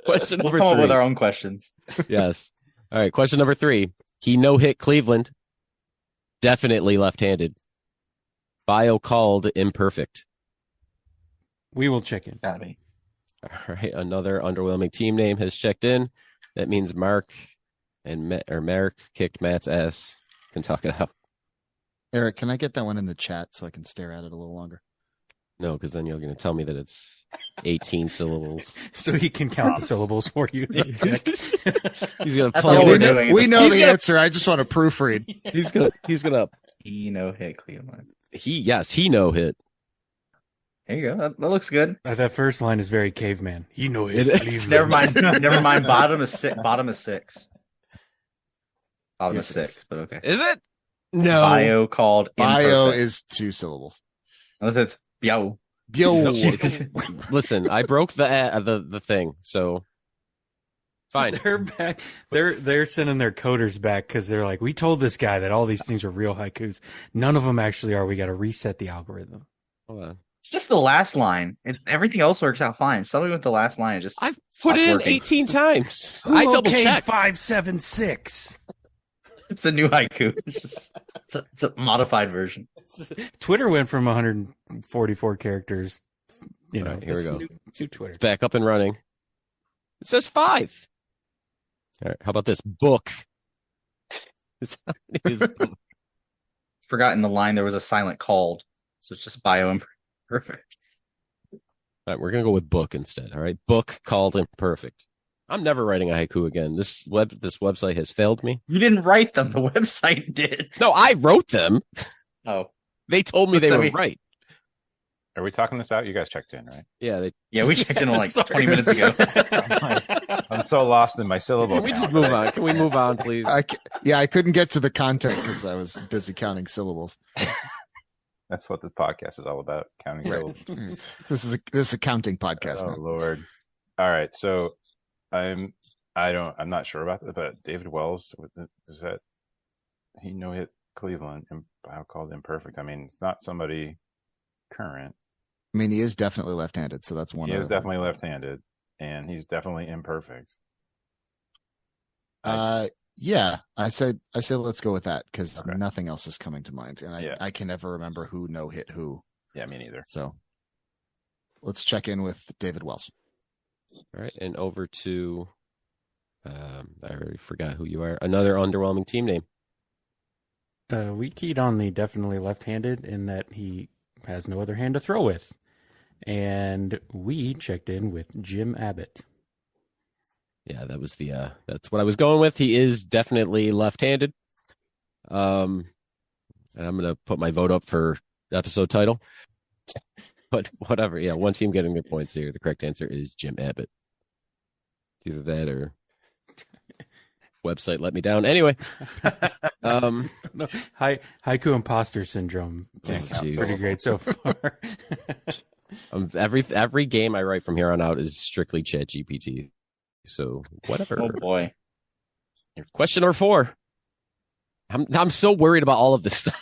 Question We'll number come up 3. with our own questions. Yes. All right. Question number 3. He no-hit Cleveland. Definitely left-handed. Bio called imperfect. We will check in. Gotta be. All right. Another underwhelming team name has checked in. That means Mark kicked Matt's ass. Can talk it out. Eric, can I get that one in the chat so I can stare at it a little longer? No, because then you're going to tell me that it's 18 syllables. So he can count the syllables for you. He's going to That's plug all it we're in. doing. We know He's the gonna- answer. I just want to proofread. He's gonna. He no hit Cleveland. He no hit. There you go. That looks good. That first line is very caveman. You know it. It- Cleveland. Never mind. Never mind. Bottom is 6. Bottom is 6. Bottom Yes, is it 6. But okay. Is it? No. Bio called Bio imperfect. is 2 syllables. Unless it's bio. Bio. Listen, I broke the thing, so fine. They're back. They're sending their coders back because they're like, we told this guy that all these things are real haikus. None of them actually are. We got to reset the algorithm. Hold on. It's just the last line. Everything else works out fine. Something with the last line is just. I've put stops it in working. 18 times. Who I double okayed checked. 576. It's a new haiku. It's a modified version. Twitter went from 144 characters. You know, All right, here we it's go. new Twitter. It's back up and running. It says 5. All right. How about this book? Forgot in the line there was a silent called, so it's just bio imperfect. All right, we're gonna go with book instead. All right, book called imperfect. I'm never writing a haiku again. This website has failed me. You didn't write them. The website did. No, I wrote them. Oh, They told me they So were we- right. Are we talking this out? You guys checked in, right? Yeah, they. yeah. We checked in like Sorry. 20 minutes ago. I'm so lost in my syllable. Can we just count. move on? Can we move on, please? I couldn't get to the content because I was busy counting syllables. That's what the podcast is all about, counting syllables. This is a counting podcast Oh now. Lord! All right, so I'm not sure about that, but David Wells is that he no hit Cleveland and I called imperfect. I mean, it's not somebody current. I mean, he is definitely left-handed, so that's one. He out is of them. definitely left-handed, and he's definitely imperfect. Yeah, I said let's go with that because Okay. nothing else is coming to mind, and Yeah. I can never remember who no hit who. Yeah, me neither. So let's check in with David Wells. All right, and over to. I already forgot who you are. Another underwhelming team name. We keyed on the definitely left-handed in that he has no other hand to throw with. And we checked in with Jim Abbott. Yeah, that was that's what I was going with. He is definitely left-handed. And I'm gonna put my vote up for episode title. But whatever. Yeah, one team getting the points here. The correct answer is Jim Abbott. It's either that or website let me down. Anyway, No, Haiku Imposter syndrome is jeez. pretty great so far. Every game I write from here on out is strictly Chat GPT. So whatever. Oh boy. Question number 4. I'm so worried about all of this stuff.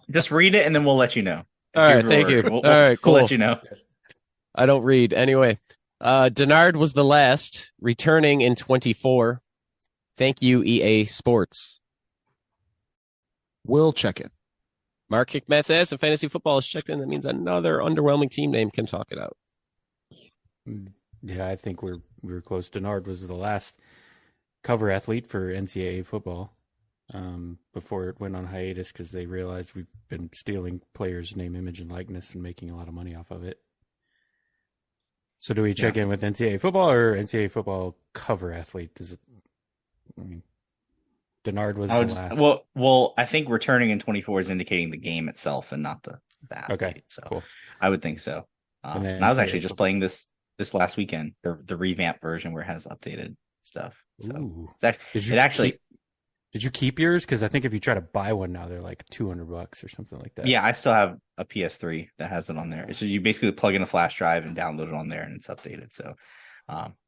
Just read it and then we'll let you know. All right, thank you. All right, cool. We'll let you know. I don't read. Anyway, Denard was the last, returning in 24. Thank you, EA Sports. We'll check in. Mark kicked Matt's ass and fantasy football is checked in. That means another underwhelming team name can talk it out. Yeah, I think we were close. Denard was the last cover athlete for NCAA football before it went on hiatus because they realized we've been stealing players' name, image, and likeness and making a lot of money off of it. So do we check in with NCAA football or NCAA football cover athlete? Does it? I mean, Denard was the last. Well, I think returning in 24 is indicating the game itself and not the athlete. Okay, so cool. I would think so. And I was actually just playing this last weekend, the revamp version where it has updated stuff. So did you keep yours? Because I think if you try to buy one now, they're like $200 or something like that. Yeah, I still have a PS3 that has it on there. So you basically plug in a flash drive and download it on there, and it's updated. So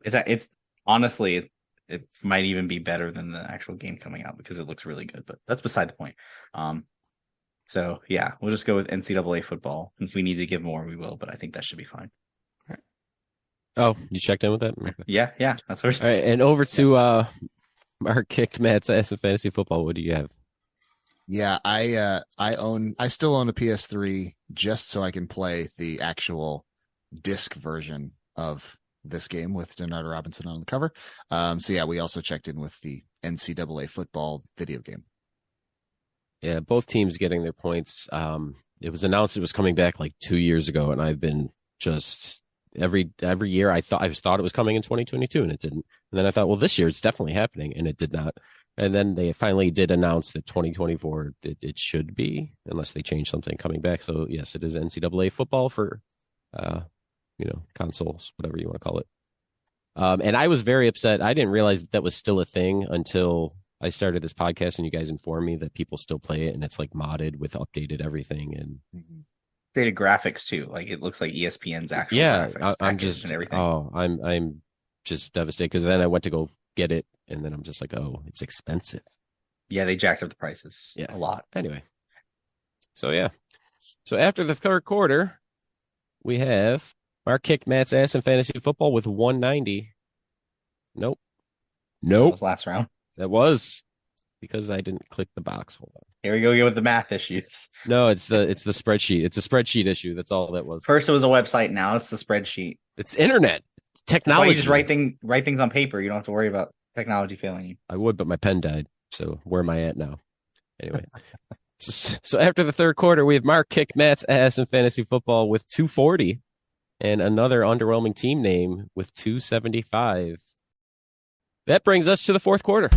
it's honestly, it might even be better than the actual game coming out because it looks really good. But that's beside the point. So yeah, we'll just go with NCAA football. If we need to give more, we will. But I think that should be fine. Oh, you checked in with that? Okay. Yeah, that's what. All right, and over to Mark kicked Matt's ass in fantasy football. What do you have? Yeah, I still own a PS3 just so I can play the actual disc version of this game with Denard Robinson on the cover. So yeah, we also checked in with the NCAA football video game. Yeah, both teams getting their points. It was announced it was coming back like 2 years ago, and I've been just every year I thought it was coming in 2022, and it didn't. And then I thought, well, this year it's definitely happening, and it did not. And then they finally did announce that 2024 it should be, unless they change something coming back. So yes, it is NCAA football for, consoles, whatever you want to call it. And I was very upset. I didn't realize that was still a thing until I started this podcast, and you guys informed me that people still play it, and it's like modded with updated everything and updated graphics too. Like it looks like ESPN's actual graphics. I'm just and everything. I'm just devastated because then I went to go get it, and then I'm just like, oh, it's expensive. Yeah, they jacked up the prices a lot. Anyway, so yeah. So after the third quarter, we have Mark kicked Matt's ass in fantasy football with 190. Nope. That was last round. That was because I didn't click the box. Hold on. Here we go again with the math issues. No, it's the spreadsheet. It's a spreadsheet issue. That's all that was. First it was a website. Now it's the spreadsheet. It's internet technology. That's why you just write things on paper. You don't have to worry about technology failing you. I would, but my pen died. So where am I at now? Anyway. So after the third quarter, we have Mark kicked Matt's ass in fantasy football with 240 and another underwhelming team name with 275. That brings us to the fourth quarter.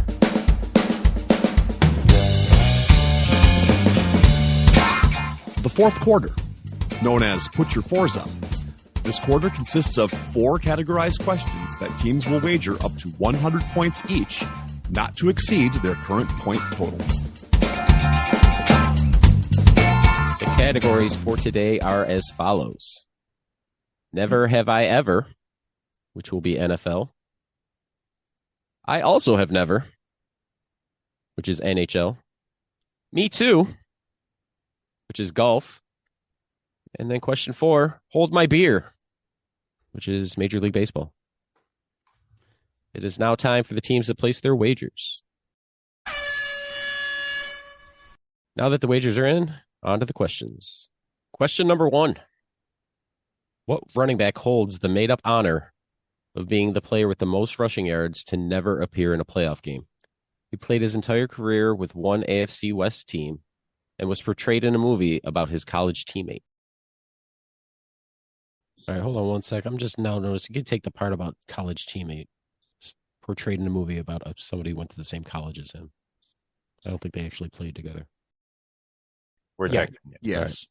The fourth quarter, known as Put Your Fours Up. This quarter consists of 4 categorized questions that teams will wager up to 100 points each, not to exceed their current point total. The categories for today are as follows. Never have I ever, which will be NFL. I also have never, which is NHL. Me too, which is golf. And then question 4, hold my beer, which is Major League Baseball. It is now time for the teams to place their wagers. Now that the wagers are in, on to the questions. Question number 1. What running back holds the made-up honor of being the player with the most rushing yards to never appear in a playoff game? He played his entire career with one AFC West team and was portrayed in a movie about his college teammate. All right, hold on one sec. I'm just now noticing you could take the part about college teammate. Just portrayed in a movie about somebody who went to the same college as him. I don't think they actually played together. We're checking. Yes.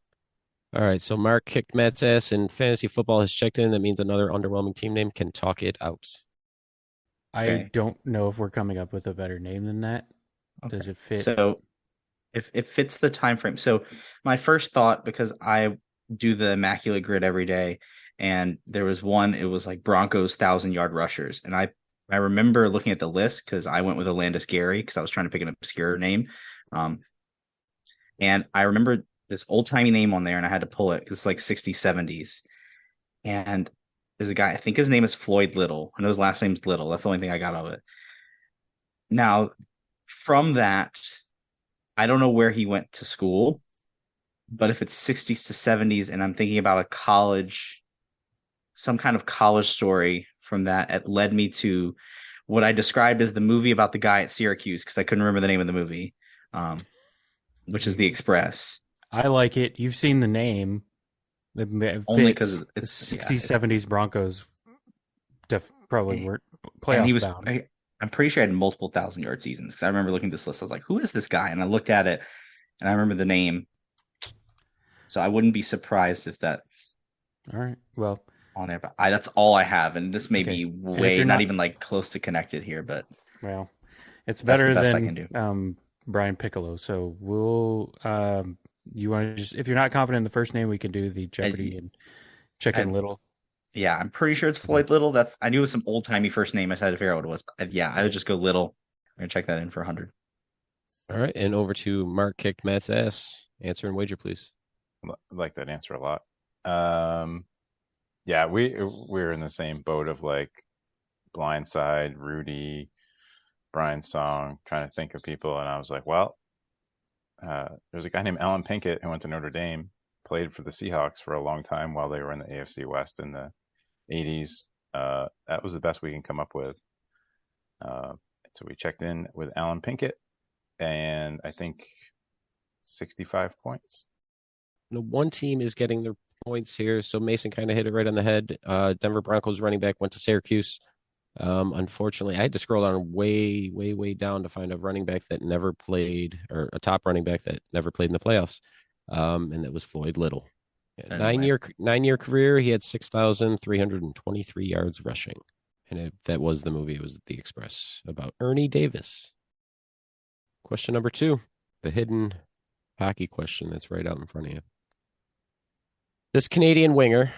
All right, so Mark kicked Matt's ass and fantasy football has checked in. That means another underwhelming team name can talk it out. I don't know if we're coming up with a better name than that. Okay. Does it fit? So if it fits the time frame. So my first thought, because I do the Immaculate Grid every day, and there was one, it was like Broncos 1,000-yard rushers. And I remember looking at the list because I went with Alandis Gary because I was trying to pick an obscure name. And I remember this old-timey name on there, and I had to pull it because it's like 60s, 70s. And there's a guy, I think his name is Floyd Little. I know his last name's Little. That's the only thing I got of it. Now, from that, I don't know where he went to school, but if it's 60s to 70s and I'm thinking about a college, some kind of college story from that, it led me to what I described as the movie about the guy at Syracuse, because I couldn't remember the name of the movie, which is The Express. I like it. You've seen the name. Only because it's 60s, 70s Broncos probably weren't playoff bound. I'm pretty sure I had multiple 1,000-yard seasons because I remember looking at this list. I was like, who is this guy? And I looked at it and I remember the name. So I wouldn't be surprised if that's all right. Well, on there. But that's all I have. And this may be way not even like close to connected here, but well, it's better the best than I can do. Brian Piccolo. So we'll you want to just, if you're not confident in the first name, we can do the Jeopardy and Chicken Little. Yeah, I'm pretty sure it's Floyd Little. I knew it was some old timey first name. I just had to figure out what it was. But yeah, I would just go Little. I'm gonna check that in for 100. All right, and over to Mark kicked Matt's ass. Answer and wager, please. I like that answer a lot. Yeah, we're in the same boat of like Blindside, Rudy, Brian Song, trying to think of people, and I was like, well, there's a guy named Alan Pinkett who went to Notre Dame, played for the Seahawks for a long time while they were in the AFC West in the 80s. That was the best we can come up with. So we checked in with Alan Pinkett, and I think 65 points. One team is getting their points here, so Mason kind of hit it right on the head. Denver Broncos running back went to Syracuse. Unfortunately, I had to scroll down way, way, way down to find a running back that never played, or a top running back that never played in the playoffs. And that was Floyd Little. Nine-year career. He had 6,323 yards rushing. And that was the movie. It was The Express about Ernie Davis. Question number 2, the hidden hockey question that's right out in front of you. This Canadian winger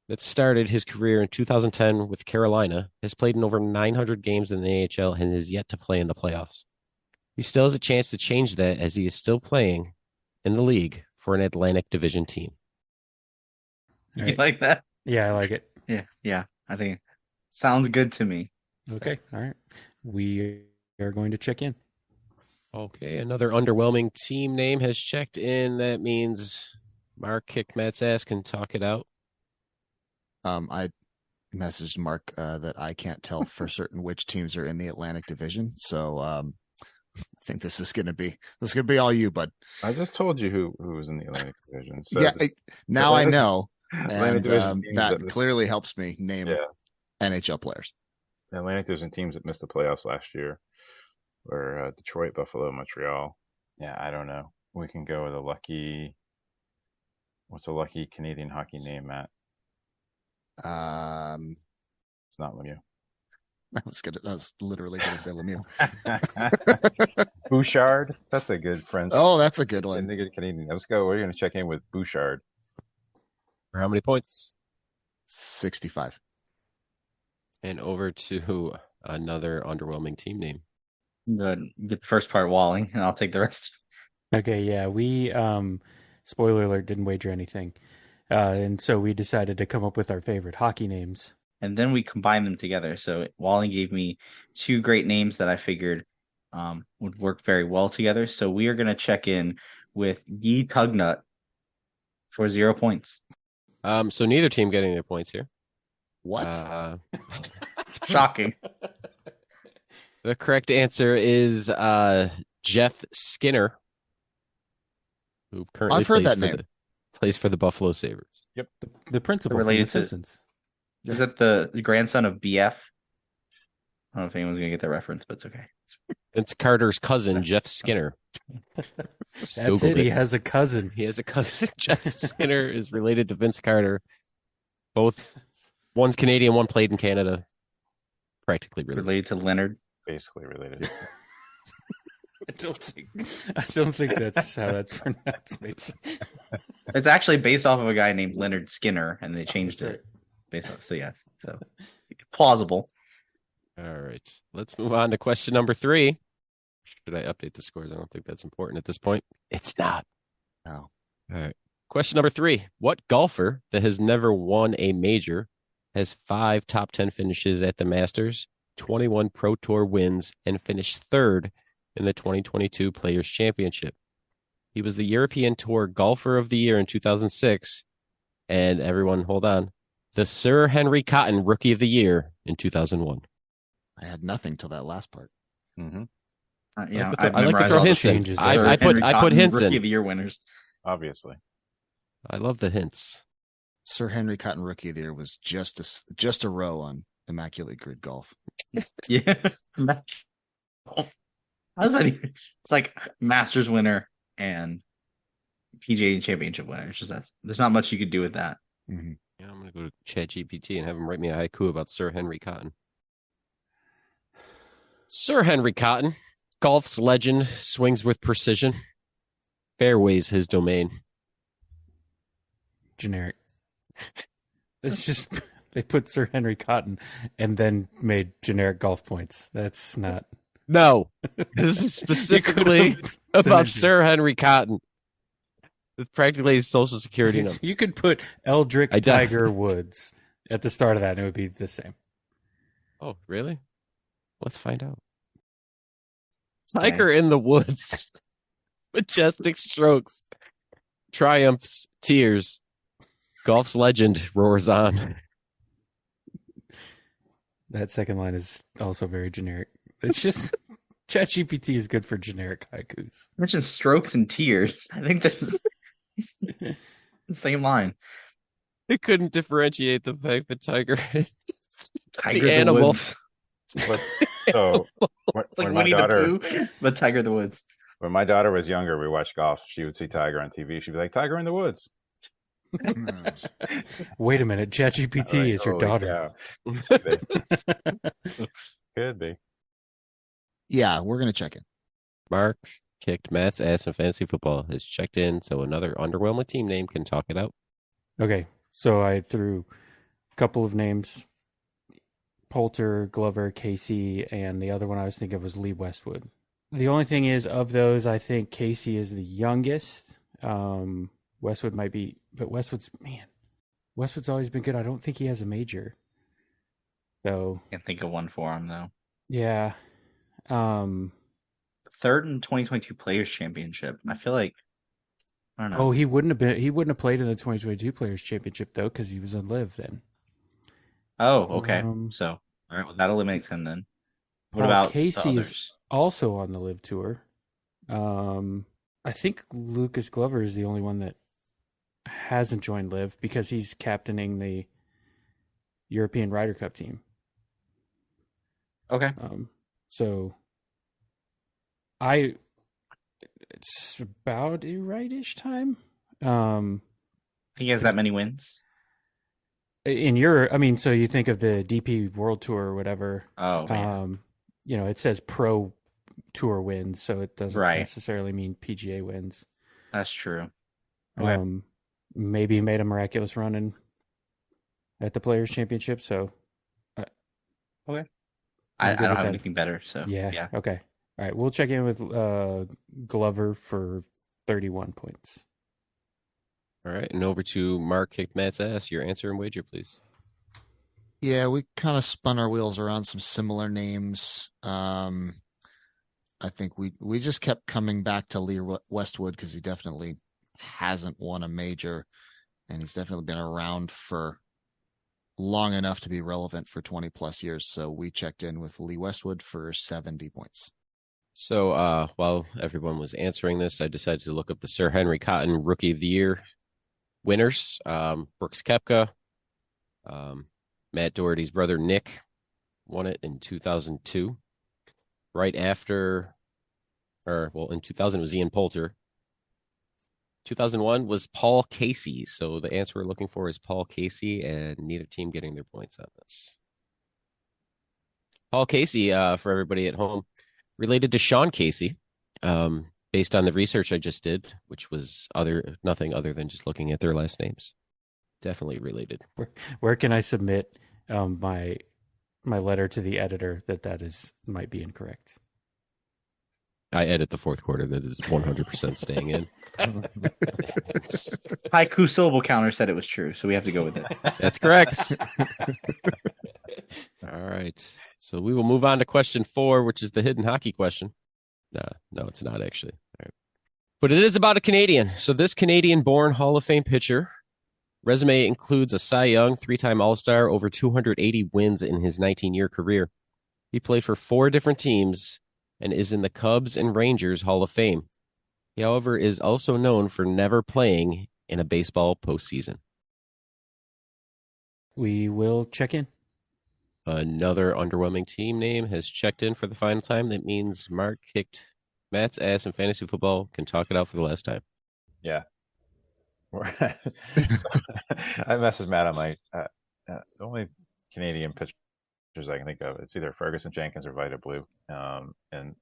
that started his career in 2010 with Carolina has played in over 900 games in the AHL and is yet to play in the playoffs. He still has a chance to change that as he is still playing in the league for an Atlantic Division team. Right. You like that? Yeah, I like it. Yeah. I think it sounds good to me. Okay, all right. We are going to check in. Okay, another underwhelming team name has checked in. That means Mark kicked Matt's ass can talk it out. I messaged Mark that I can't tell for certain which teams are in the Atlantic Division. So I think this is gonna be all you, bud. I just told you who was in the Atlantic Division. So yeah, now I know, and that clearly helps me name NHL players. The Atlantic Division teams that missed the playoffs last year were Detroit, Buffalo, Montreal. Yeah, I don't know. We can go with what's a lucky Canadian hockey name, Matt? It's not Lemieux. I was literally gonna say Lemieux. Bouchard. That's a good French. Oh, that's a good one. And a good Canadian. Let's go. We're gonna check in with Bouchard. For how many points? 65. And over to another underwhelming team name. Good. Get the first part, Walling, and I'll take the rest. Okay, yeah, we spoiler alert, didn't wager anything. And so we decided to come up with our favorite hockey names. And then we combined them together. So Walling gave me 2 great names that I figured would work very well together. So we are going to check in with Yi Tugnut for 0 points. So neither team getting their points here. What? Shocking. The correct answer is Jeff Skinner, who currently I've heard that name. Plays for the Buffalo Sabres. Yep. The principal related from The Simpsons. Is that the grandson of BF? I don't know if anyone's going to get that reference, but it's okay. It's Carter's cousin, Jeff Skinner. That's it. He has a cousin. He has a cousin. Jeff Skinner is related to Vince Carter. Both, one's Canadian, one played in Canada. practically related. Related to Leonard. Basically related. I don't think that's how that's pronounced. Mason. It's actually based off of a guy named Leonard Skinner, and they changed That's it based on. So plausible. All right. Let's move on to question number 3. Should I update the scores? I don't think that's important at this point. It's not. No. All right. Question number 3. What golfer that has never won a major has 5 top 10 finishes at the Masters, 21 Pro Tour wins, and finished 3rd in the 2022 Players Championship? He was the European Tour Golfer of the Year in 2006, and everyone, hold on, the Sir Henry Cotton Rookie of the Year in 2001. I had nothing till that last part. Mm-hmm. I like to throw hints in. I put hints in. Rookie of the Year winners. Obviously. I love the hints. Sir Henry Cotton Rookie of the Year was just a row on Immaculate Grid Golf. Yes. How's that even? It's like Masters winner and PGA Championship winner. It's just that there's not much you could do with that. Mm-hmm. Yeah, I'm going to go to ChatGPT and have him write me a haiku about Sir Henry Cotton. Sir Henry Cotton, golf's legend, swings with precision. Fairways his domain. Generic. It's just they put Sir Henry Cotton and then made generic golf points. That's not. No, this is specifically about Sir Henry Cotton. It's practically his social security number. You could put Eldrick Tiger Woods at the start of that, and it would be the same. Oh, really? Let's find out. Tiger in the woods. Majestic strokes. Triumphs, tears. Golf's legend roars on. That second line is also very generic. It's just ChatGPT is good for generic haikus. Mention strokes and tears. I think this is the same line. They couldn't differentiate the fact that Tiger is Tiger the animal. Woods. So It's like when my Winnie daughter, the Pooh, but Tiger the Woods. when my daughter was younger, we watched golf. She would see Tiger on TV. She'd be like, "Tiger in the woods." Wait a minute, ChatGPT Like, is your holy daughter. cow. Could be. Yeah, we're gonna check in. Mark kicked Matt's ass in fantasy football. Has checked in, so another underwhelming team name can talk it out. Okay, so I threw a couple of names: Poulter, Glover, Casey, and the other one I was thinking of was Lee Westwood. The only thing is, of those, I think Casey is the youngest. Westwood might be, but Westwood's always been good. I don't think he has a major, though. Can't think of one for him though. Yeah. Third in 2022 Players Championship. I feel like I don't know. Oh, he wouldn't have played in the 2022 Players Championship though, because he was on Live then. Oh, okay. So, all right, well, that eliminates him then. What Paul about Casey the is others? also on the Live Tour. I think Lucas Glover is the only one that hasn't joined Live because he's captaining the European Ryder Cup team. Okay. So it's about a right-ish time. He has that many wins. So you think of the DP World Tour or whatever. Oh, man. It says Pro Tour wins, so it doesn't necessarily mean PGA wins. That's true. Okay. Maybe he made a miraculous run at the Players Championship. So, okay. I don't have anything better. So yeah. Okay. All right. We'll check in with Glover for 31 points. All right, and over to Mark kicked Matt's ass. Your answer and wager, please. Yeah, we kind of spun our wheels around some similar names. I think we just kept coming back to Lee Westwood because he definitely hasn't won a major, and he's definitely been around for long enough to be relevant for 20 plus years. So we checked in with Lee Westwood for 70 points. So while everyone was answering this, I decided to look up the Sir Henry Cotton Rookie of the Year winners. Brooks Koepka, Matt Dougherty's brother Nick won it in 2002. Right after, in 2000 was Ian Poulter. 2001 was Paul Casey. So the answer we're looking for is Paul Casey, and neither team getting their points on this. Paul Casey, for everybody at home, related to Sean Casey, based on the research I just did, which was nothing other than just looking at their last names. Definitely related. Where can I submit my letter to the editor that might be incorrect? I edit the fourth quarter. That is 100% staying in. Haiku syllable counter said it was true, so we have to go with it. That's correct. All right. So we will move on to question 4, which is the hidden hockey question. No, it's not actually. All right. But it is about a Canadian. So this Canadian-born Hall of Fame pitcher resume includes a Cy Young, 3-time All-Star, over 280 wins in his 19-year career. He played for 4 different teams and is in the Cubs and Rangers Hall of Fame. He, however, is also known for never playing in a baseball postseason. We will check in. Another underwhelming team name has checked in for the final time. That means Mark kicked Matt's ass in fantasy football. Can talk it out for the last time. Yeah. So, I messaged Matt. I'm like, the only Canadian pitchers I can think of, it's either Ferguson Jenkins or Vida Blue. And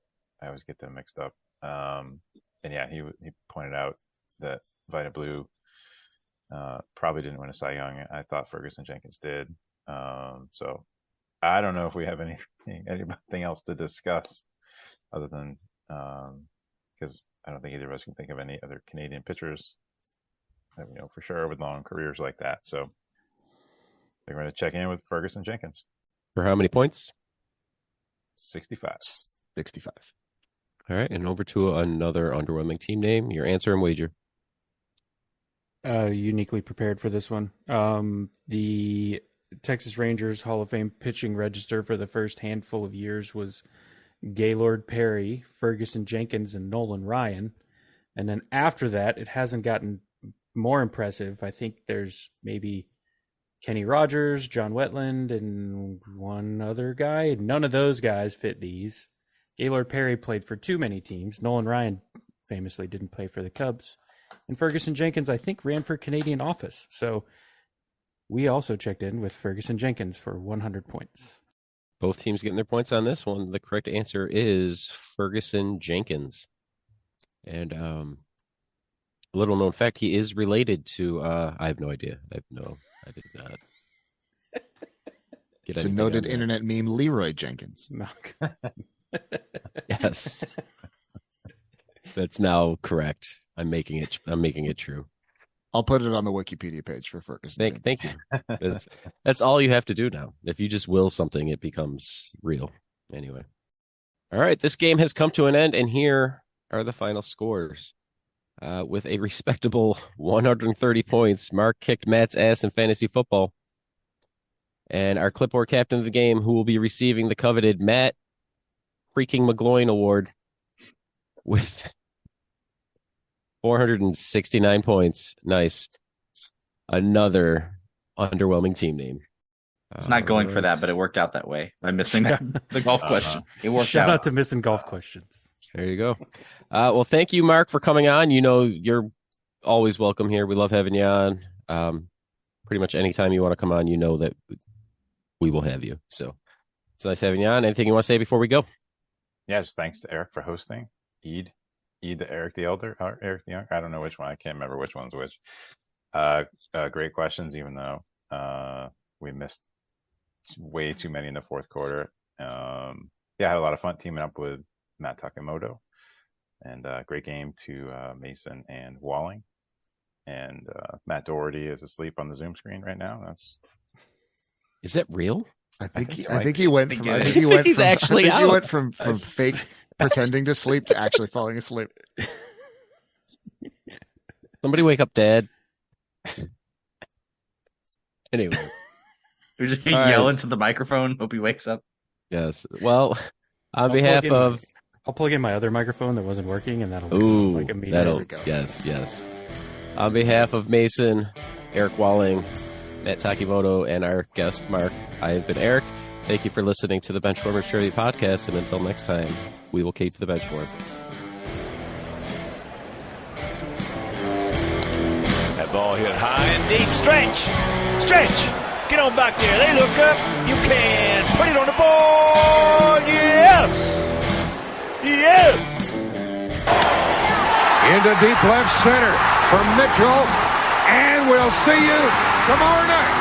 I always get them mixed up. And yeah, he pointed out that Vida Blue probably didn't win a Cy Young. I thought Ferguson Jenkins did. So I don't know if we have anything else to discuss other than because I don't think either of us can think of any other Canadian pitchers that we know for sure with long careers like that. So they're going to check in with Ferguson Jenkins. For how many points? 65. 65. All right, and over to another underwhelming team name. Your answer and wager. Uniquely prepared for this one. The Texas Rangers Hall of Fame pitching register for the first handful of years was Gaylord Perry, Ferguson Jenkins, and Nolan Ryan. And then after that, it hasn't gotten more impressive. I think there's maybe Kenny Rogers, John Wetland, and one other guy. None of those guys fit these. Gaylord Perry played for too many teams. Nolan Ryan famously didn't play for the Cubs. And Ferguson Jenkins, I think, ran for Canadian Office. So we also checked in with Ferguson Jenkins for 100 points. Both teams getting their points on this one. The correct answer is Ferguson Jenkins. And a little known fact, he is related to, I have no idea. I did not. It's a noted internet meme, Leroy Jenkins. Yes. That's now correct. I'm making it true. I'll put it on the Wikipedia page for Ferguson. Thank you. That's all you have to do now. If you just will something, it becomes real. Anyway. All right, this game has come to an end, and here are the final scores. With a respectable 130 points, Mark kicked Matt's ass in fantasy football. And our clipboard captain of the game, who will be receiving the coveted Matt freaking McGloin Award with 469 points. Nice. Another underwhelming team name. It's not going for that, but it worked out that way by missing the golf question. It worked Shout out. out to missing golf questions. There you go. Well, thank you, Mark, for coming on. You know, you're always welcome here. We love having you on. Pretty much anytime you want to come on, you know that we will have you. So it's nice having you on. Anything you want to say before we go? Yeah, just thanks to Eric for hosting. Ede the Eric the Elder, or Eric the Young. I don't know which one. I can't remember which one's which. Great questions, even though we missed way too many in the fourth quarter. I had a lot of fun teaming up with Matt Takamoto, and great game to Mason and Walling. And Matt Dougherty is asleep on the Zoom screen right now. Is that real? I think he went from fake pretending to sleep to actually falling asleep. Somebody wake up Dad. Anyway. We're just going to yell into the microphone. Hope he wakes up. Yes. Well, on behalf of... I'll plug in my other microphone that wasn't working, and that'll like immediately. Yes. On behalf of Mason, Eric Walling, Matt Takimoto, and our guest, Mark, I have been Eric. Thank you for listening to the Benchwarmers Charity Podcast, and until next time, we will keep the benchwarm. That ball hit high and deep. Stretch! Get on back there. They look up. You can put it on the board. Yes. Yes. Into deep left center for Mitchell. And we'll see you tomorrow night.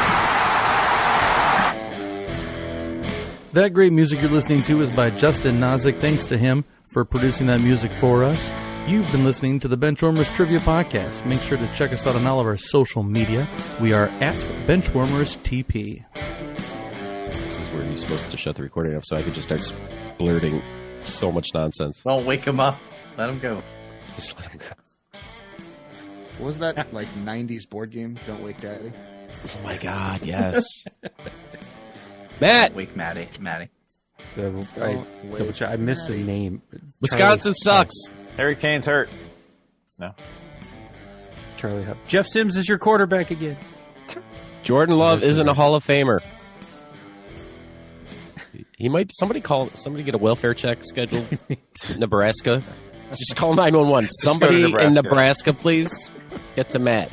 That great music you're listening to is by Justin Nozick. Thanks to him for producing that music for us. You've been listening to the Benchwarmers Trivia Podcast. Make sure to check us out on all of our social media. We are at Benchwarmers TP. This is where you're supposed to shut the recording off so I can just start blurting so much nonsense. Don't wake him up. Let him go. Just let him go. What was that like 90s board game? Don't Wake Daddy? Oh my God, yes. Matt! Don't wake Maddie. I missed the name. Wisconsin sucks. Harry Kane's hurt. No. Charlie Huff. Jeff Sims is your quarterback again. Jordan Love isn't a Hall of Famer. He might. Somebody get a welfare check scheduled. Nebraska. Just call 911. Somebody in Nebraska, please. Get to Matt.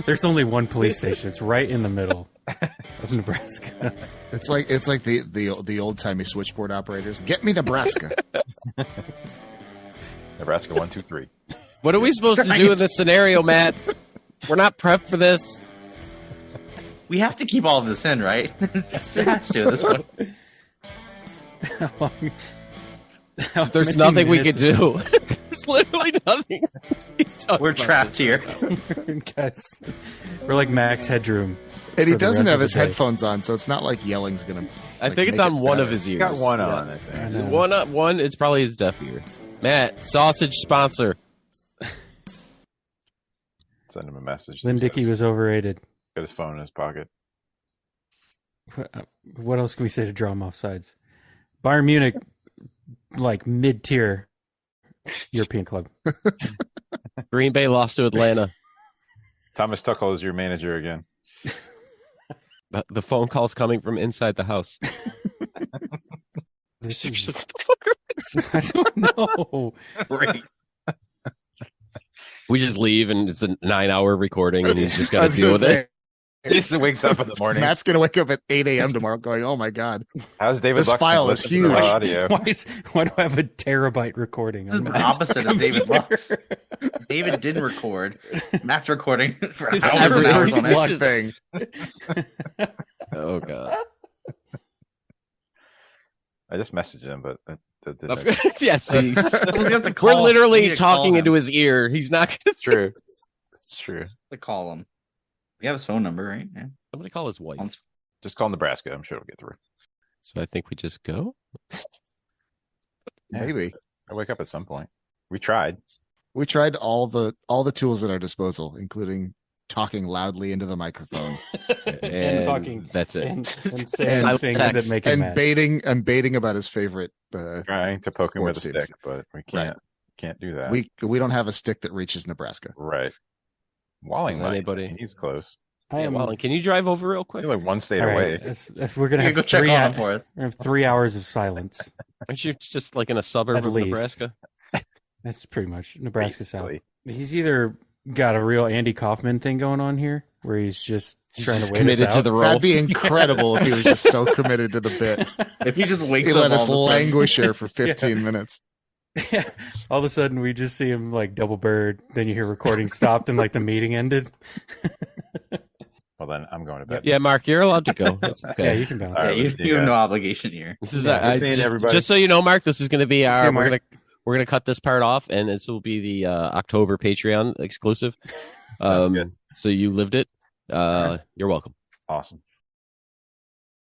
There's only one police station. It's right in the middle of Nebraska. It's like the old timey switchboard operators. Get me Nebraska. Nebraska 1, 2, 3. What are we supposed to do in this scenario, Matt? We're not prepped for this. We have to keep all of this in, right? It has to. This one. There's nothing we can do. There's literally nothing. We're trapped here. Guys, we're like Max Headroom. And he doesn't have his headphones on, so it's not like yelling's gonna. I think it's on one of his ears. Got one on, I think. One. It's probably his deaf ear. Matt, sausage sponsor. Send him a message. Lynn Dickey was overrated. Got his phone in his pocket. What else can we say to draw him off sides? Bayern Munich, like mid-tier European club. Green Bay lost to Atlanta. Thomas Tuchel is your manager again. The phone call's coming from inside the house. This is, I don't know. Great. We just leave and it's a 9-hour recording and he's just got to deal with it. He just wakes up in the morning. Matt's going to wake up at 8 a.m. tomorrow going, oh my God. How's David This Luxton file is listening to huge. our audio? Why do I have a terabyte recording? This is the opposite of David Lux. David didn't record. Matt's recording for It's hours and every hours on one it. thing. Oh, God. I just messaged him, but that didn't. Yes, Someone's gonna have to we're call- we literally need to call talking him. into his ear. He's not going It's true. It's true. To call him. We have his phone number, right? Yeah. Somebody call his wife. Just call Nebraska. I'm sure it'll get through. So I think we just go. Maybe. I wake up at some point. We tried. We tried all the tools at our disposal, including talking loudly into the microphone And talking. That's it. And saying Silent things text. that make him mad. and baiting about his favorite. Trying to poke him with a Sports stick, but we can't do that. We don't have a stick that reaches Nebraska. Right. Walling Is might. anybody- He's close. I am. Well, can you drive over real quick? You're like one state All away. right, if we're gonna Yeah, have go check three, on him for us. we're gonna have 3 hours of silence. Aren't you just like in a suburb At of least. Nebraska? That's pretty much Nebraska South. Basically. He's either got a real Andy Kaufman thing going on here, where he's just trying Just to wait committed us to out. the role. That'd be incredible if he was just so committed to the bit. If he just wakes He up let us all of a sudden- languish here for 15 minutes. Yeah. All of a sudden, we just see him like double bird. Then you hear recording stopped and like the meeting ended. Well, then I'm going to bed. Yeah, Mark, you're allowed to go. That's okay. Yeah, you can bounce. All Yeah, right, you, let's see, you have guys. no obligation here. This is Yeah, good seeing everybody. just so you know, Mark. This is going to be See our. you, Mark. We're gonna cut this part off, and this will be the October Patreon exclusive. Sounds good. So you lived it. You're welcome. Awesome.